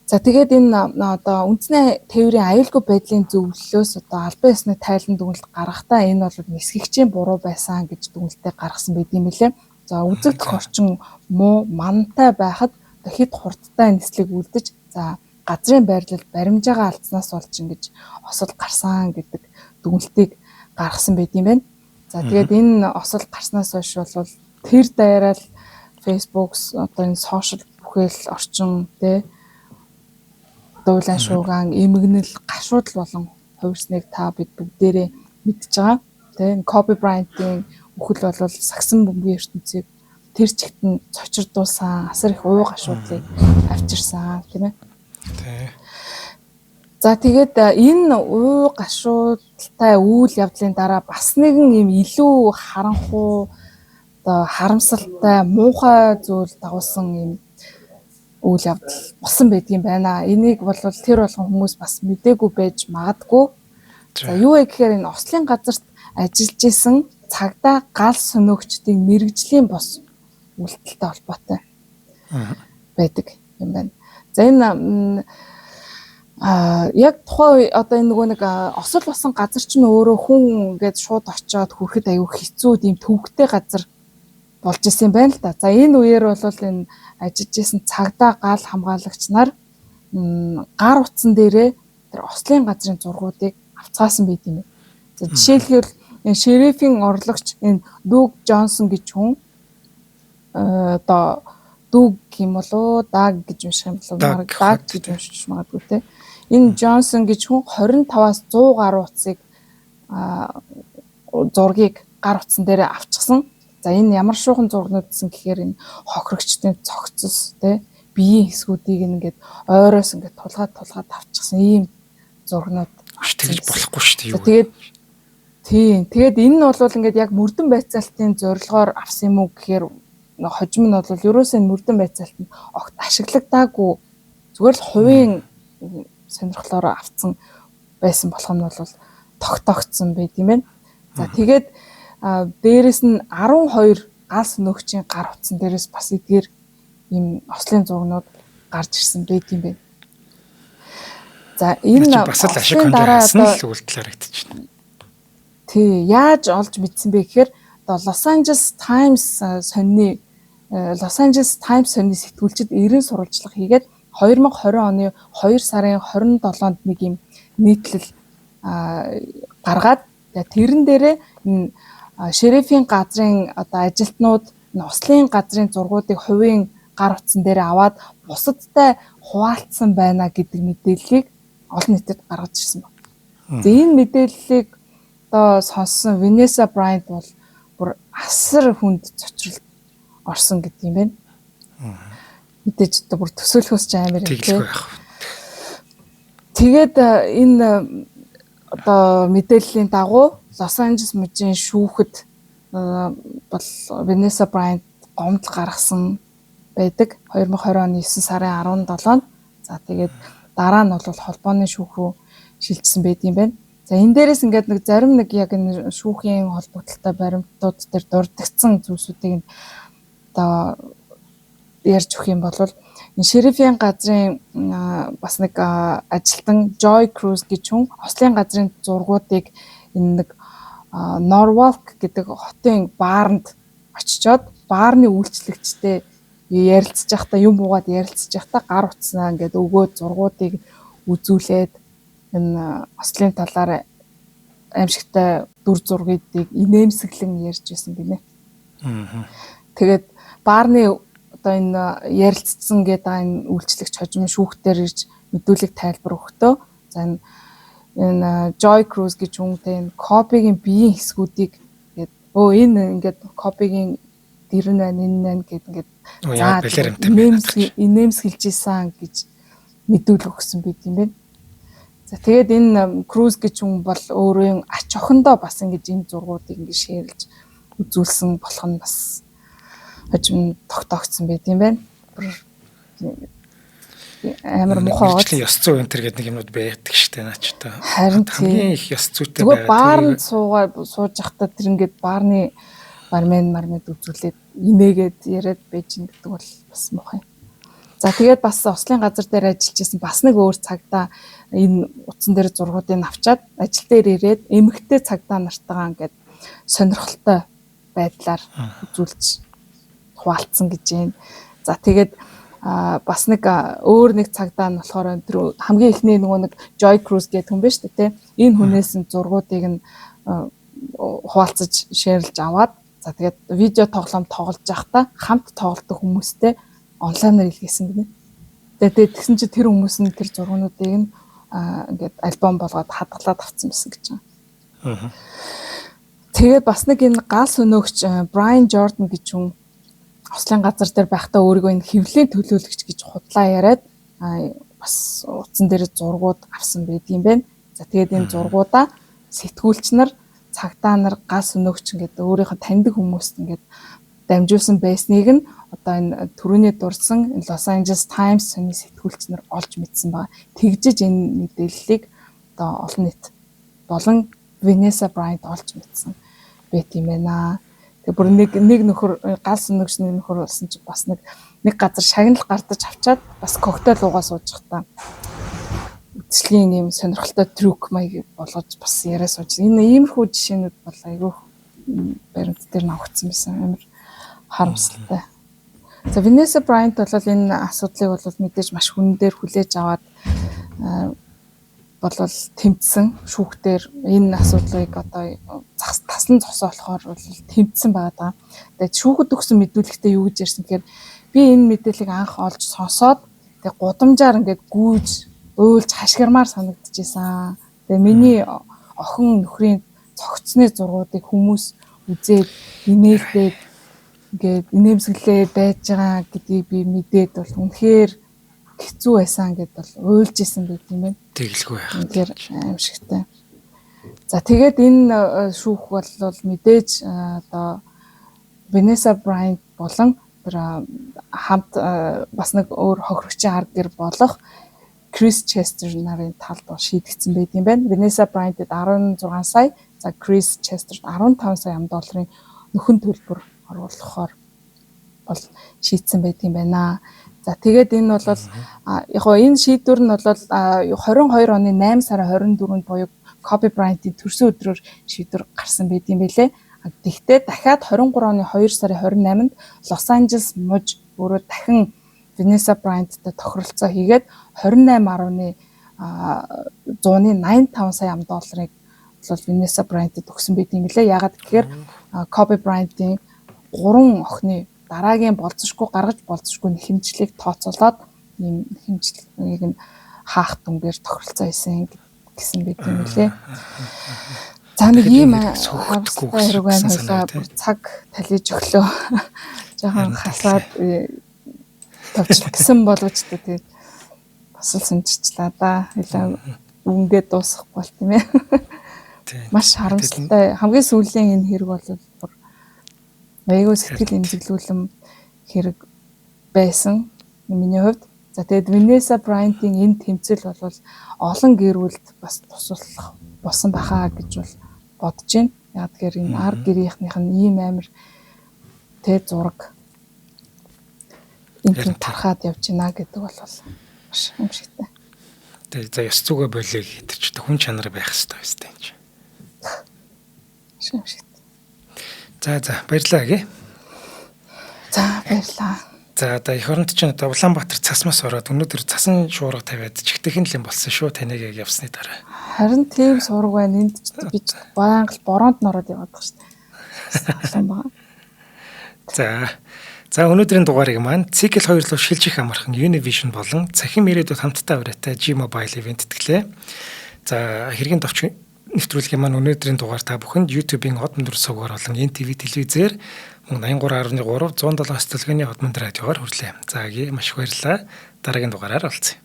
За тэгээд энэ одоо үндэсний тээврийн аюулгүй байдлын зөвлөлөөс одоо албан ёсны тайлан дүгнэлт гаргахдаа энэ бол нисгэгчийн буруу байсан гэж дүгнэлтээ гаргасан байт юм билээ. За үзэгдэх орчин муу мантай байхад хэд хурдтай нислэг үлдэж за газрын байрлал баримжаагаа алдснаас болж ингэж осол гарсан гэдэг дүгнэлтийг гаргасан байт юм байна. За тэгээд энэ осол гарснаас хойш бол тэр даяараа Facebook одоо энэ сошиал бүхэл орчин тэ дуулан шуугаан эмгэнэл гашууд болон хувирсныг та бид бүгдээрээ мэдж байгаа. Тэ Коби Брайантын үхэл бол сагсан бөмбөгийн ертөнцийг тэр чигт нь цочирдуулсан асар их уу гашуудлыг авчирсан тийм ээ. Тэ. За тэгээд энэ уу гашуудтай үйл явдлын дараа бас нэгэн юм илүү харанхуй одоо харамсалтай муухай зүйл дагуулсан юм үйл явдал болсон байдгийн байна. Энийг бол тэр болгон хүмүүс бас мэдээгүй байж магадгүй. За юу вэ гэхээр энэ ослын газарт ажиллаж исэн цагдаа гал сөнөөгчдийн мэрэгжлийн бос үйлдэлтэй холбоотой байдаг юм байна. За энэ яг тухайн одоо энэ нөгөө нэг осол болсон газар чинь өөрөө хүн ингээд шууд очиод хүрэхэд аюу хэцүү тийм төвөгтэй газар болж исэн байна л да. За энэ үеэр бол энэ ажиллаж исэн цагдаа гал хамгаалагч нар гар утсан дээрээ тэр ослын газрын зургуудыг авцгаасан байт юм. За жишээлбэл энэ шерифийн орлогч энэ Дуг Джонсон гэж хүн одоо Дуг юм болоо Даг гэж унших юм болоо Даг гэж уншиж магадгүй те. Энэ Джонсон гэж хүн 25-аас 100 гар утсыг зургийг гар утсан дээрээ авчихсан. За энэ ямар шуухан зургнууд гэсэн гэхээр энэ хохирогчдын цогцос те биеийн хэсгүүдийг ингээд ойроос ингээд тулгаад авчихсан ийм зургнууд тэгж болохгүй шүү дээ юу. Тэгээд тэгээд энэ нь бол ингээд яг мөрдөн байцаалтын зорилгоор авсан юм уу гэхээр хожим нь бол ерөөсөө мөрдөн байцаалтанд огт ашиглагдаагүй зүгээр л хувийн сонирхлоор авсан байсан болох нь бол тогтоогдсон байт юм байна. За тэгээд дээрэс нь 12 гал сөнөөгчийн гар утсан дээрээс бас эдгээр ийм ослын зургнууд гарч ирсэн байт юм байна. За энэ бас л ашиг хонжоолсон л үйлдэл харагдчихна. Тий, яаж олж мэдсэн бэ гэхээр одоо Los Angeles Times сонины сэтгүүлчид 90 сурвалжлага хийгээд 2020 оны 2 сарын 27-нд нэг юм нийтлэл гаргаад тэрэн дээрээ энэ шерифийн газрын одоо ажилтнууд ослын газрын зургуудыг хувийн гар утсан дээр аваад бусадтай хуваалцсан байна гэдэг мэдээллийг олон нийтэд гаргаж ирсэн байна. За энэ мэдээллийг одоо сонссон Vanessa Bryant бол бүр асар хүнд цочролд орсон гэдэг юм байна. Мэдээж одоо бүр төсөөлөхөөс ч амар юм тийм. Тэгээд энэ одоо мэдээллийн дагуу Лос Анжелес мужийн шүүхэд бол Vanessa Bryant гомдол гаргасан байдаг 2020 оны 9 сарын 17-нд. За тэгээд дараа нь бол холбооны шүүх рүү шилжсэн байт юм байна. За энэ дээрээс ингээд нэг зарим нэг яг энэ шүүхийн холбогдлолтой баримтууд дээр дурдгдсан зүйлсүүдийг одоо ярьж өгөх юм бол энэ шерифийн газрын бас нэг ажилтан Joy Cruz гэж хүн ослын газрын зургуудыг энэ нэг Norwalk гэдэг хотын баарнд очичоод баарны үйлчлэгчтэй ярилцж байхдаа юм буугаад ярилцж байхдаа гар утснаа ингээд өгөөд зургуудыг үзүүлээд энэ ослын талаар аимшигтай дүр зургийг инээмсэглэн ярьж байсан гинэ. Тэгээд баарны одоо энэ ярилцсан гэдэг энэ үйлчлэгч хожим шүүхтэр ирж мэдүүлэг тайлбар өгөхдөө за энэ Joy Cruz гэж хүнтэй энэ Кобигийн биеийн хэсгүүдийг ингээд энэ ингээд Кобигийн дэрн байна энэ байна гэд ингээд инээмсэглэж ийсэн гэж мэдүүлэг өгсөн байт юм байна. За тэгээд энэ Cruz гэж хүн бол өөрөө ач охиндоо бас ингэж энэ зургуудыг ингэж шеэрлж үзүүлсэн болох нь бас хожим тогтоогдсон байт юм байна. Амар мухад ёс зүй энэ төр гэдэг нэг юмуд байдаг штэ наач та. Харин хамгийн их ёс зүйтэй байгаа. Зүгээр баарнд сууж явахдаа тэр ингээд баарны мармед үзүүлээд инээгээд яриад байж гэдэг бол бас муухай. За тэгээд бас ослын газар дээр ажиллаж исэн бас нэг өөр цагдаа энэ утсан дээр зургуудыг авчаад ажил дээр ирээд эмэгтэй цагдаа нартайгаа ингээд сонирхолтой байдлаар үзүүлж хуваалцсан гэж байна. За тэгээд бас нэг өөр нэг цагдаа нь болохоор тэр хамгийн ихний нөгөө нэг Joy Cruz гэх хүн биш үү те. Энэ хүнээс нь зургуудыг нь хуваалцаж шеэрлж аваад за тэгээд видео тоглоом тоглож байхдаа хамт тоглодог хүмүүстэй онлайнаар илгээсэн гинэ. Тэгээд тэгсэн чинь тэр хүмүүс нь тэр зургуудыг нь ингээд альбом болгоод хадгалаад авсан байсан гэж байна. Тэгээд бас нэг энэ гал сөнөөгч Брайан Jordan гэж хүн ослын газар дээр байхдаа өөрийгөө энэ хэвлэлийн төлөөлөгч гэж худлаа яриад бас утсан дээр зургууд авсан байдгийн байна. За тэгээд энэ зургуудаа сэтгүүлч нар, цагдаа нар, гал сөнөөгч ингээд өөрийнхөө таньдаг хүмүүст ингээд дамжуулсан байсныг нь одоо энэ түрүүний дурсан Los Angeles Times сони сэтгүүлч нар олж мэдсэн байгаа. Тэгжиж энэ мэдээллийг одоо олон нийт болон Vanessa Bryant олж мэдсэн байт юм байна. Тэгээ бүр нэг нөхөр гал сөнөөгч нэг нөхөр болсон чи бас нэг газар шагналах гардаж авчаад бас коктейл уугаа сууж захтаа үтслийн юм сонирхолтой трюк маяг болгож бас яриа сууж. Энэ иймэрхүү жишээнүүд бол айгүй баримт дээр навгдсан байсан амар харамсалтай. За Vanessa Bryant бол энэ асуудлыг бол мэдээж маш хүнэн дээр хүлээж аваад болвол тэмцсэн шүүхтэр энэ асуудлыг одоо тасн зогсоолохоор бол тэмцсэн байгаа. Тэгээд шүүхэд өгсөн мэдүүлэгтээ юу гэж ярьсан гэхээр би энэ мэдээллийг анх олж сонсоод тэгээд гудамжаар ингээд гүйж уйлж хашгирмаар санагдчихсан. Тэгээд миний охин нөхрийн цогцсны зургуудыг хүмүүс үзээд инээлдээд ингээд инээмсэглээ байж байгаа гэдгийг би мэдээд бол үнэхээр хэцүү байсан гэдээ бол уйлж исэн байт юм байна. Тэглгүй яах. Тэгэхээр аимшигтай. За тэгээд энэ шүүх бол мэдээж одоо Vanessa Bryant болон тэр хамт бас нэг өөр хохирогчийн арга гэр болох Chris Chester нарын талд бол шийдэгдсэн байт юм байна. Vanessa Bryant-д 16 сая, за Chris Chester-д 15 сая $, нөхөн төлбөр оруулахаар бол шийдсэн байт юм байна. За тэгээд энэ бол яг энэ шийдвэр нь бол 22 оны 8 сарын 24-нд буюу Kobe Bryant-ийн төрсөн өдрөөр шийдвэр гарсан байт юм байлээ. Тэгтээ дахиад 23 оны 2 сарын 28-нд Los Angeles мужи өөрөө дахин Vanessa Bryant-тай тохиролцоо хийгээд 28.85 сая $, бол Vanessa Bryant-д өгсөн байт юм билээ. Ягаад гэхээр Kobe Bryant-ийн 3 охины дараагийн болцсошгүй гаргаж болцсошгүй хэмжлийг тооцоолоод ийм хэмжлэгийг нь хаах дүнгээр тохиролцоо хийсэн гэсэн байт юм билээ. За нэг ийм харамсалтай хэрэг байна. Цаг талиж өглөө. Жохон хасаад тавьчихсан боловч тэгээд бас л сумжчлаа да. Илээ үнгээд дуусахгүй бол тийм ээ. Маш харамсалтай. Хамгийн сүүлийн энэ хэрэг бол айгүй сэтгэл эмзэглүүлэм хэрэг байсан миний хувьд. За тэгээд Vanessa Bryant-ийн энэ тэмцэл бол олон гэр бүлд бас тусалах болсон бахаа гэж бол бодож байна. Яг тэгэхээр энэ арга гэрийнхнийх нь ийм амар зураг энэ тархаад явж байна гэдэг бол маш юмшигтай. Тэгээд за ёс зүгээ болиг гэдэг чинь хүн чанар байх хэрэгтэй байсан юм чинь. Юмшигтай. За баярлалаа гээ. За баярлалаа. За одоо эх оронд чинь одоо Улаанбаатар цасмаас ороод өнөөдөр цасан шуурга тавиад чигтэйхэн л юм болсон шүү таныг яг явсны дараа. Харин тийм сураг байна. Энд би баян бороонд нороод яваад байгаа шүү дээ. За өнөөдрийн дугаарыг маань цикл 2 руу шилжих амархан Univision болон цахим ирээдүйд хамтдаа ураатай G-Mobile ивент тэтгэлээ. За хэргийн товч нэвтрүүлгийн маань өнөөдрийн дугаар та бүхэнд YouTube-ийн од мөндөр сугаар болон NTV телевизээр 83.3 107 төлөвлөгөөний од мөндөр радиогоор хүрлээ. За маш их баярлалаа. Дараагийн дугаараар уулзъя.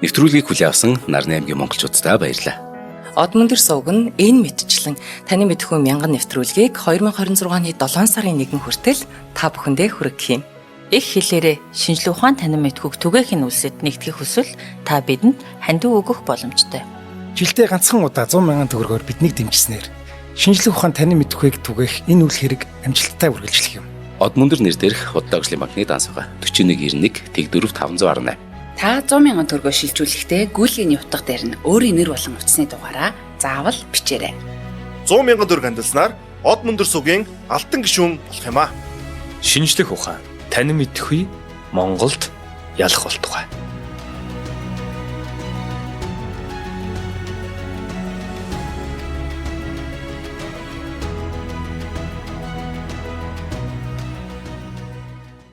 Нэвтрүүлгийг хүлээн авсан Нарны аймгийн монголчуудтай баярлалаа. Од мөндөр сувг нь энэ мэдчлэн таны мэдхүйн мянган нэвтрүүлгийг 2026 оны 7 сарын 1 хүртэл та бүхэндээ хүргэх юм. Их хэлээрээ шинжлэх ухаан танин мэдхүйг түгээхийн үлсэд нэгтгэх хүсвэл та бидэнд хандив өгөх боломжтой. Жилдээ ганцхан удаа 100,000 төгрөгөөр биднийг дэмжснээр шинжлэх ухаан танин мэдхүйг түгээх энэ үйл хэрэг амжилттай үргэлжлэх юм. Од мөндөр нэр дээрх Худалдаа өвчлийн банкны дансага 4191 тэг 4518. Та 100,000 төгрөгөөр шилжүүлэхдээ гүйлгээний утга дээр нь өөрийн нэр болон утасны дугаараа заавал бичээрэй. 100,000 төгрөг хандалснаар Од мөндөр сувгийн алтан гишүүн болох юм а. Шинжлэх ухаан танин мэдхгүй Монголд ялах болтугай.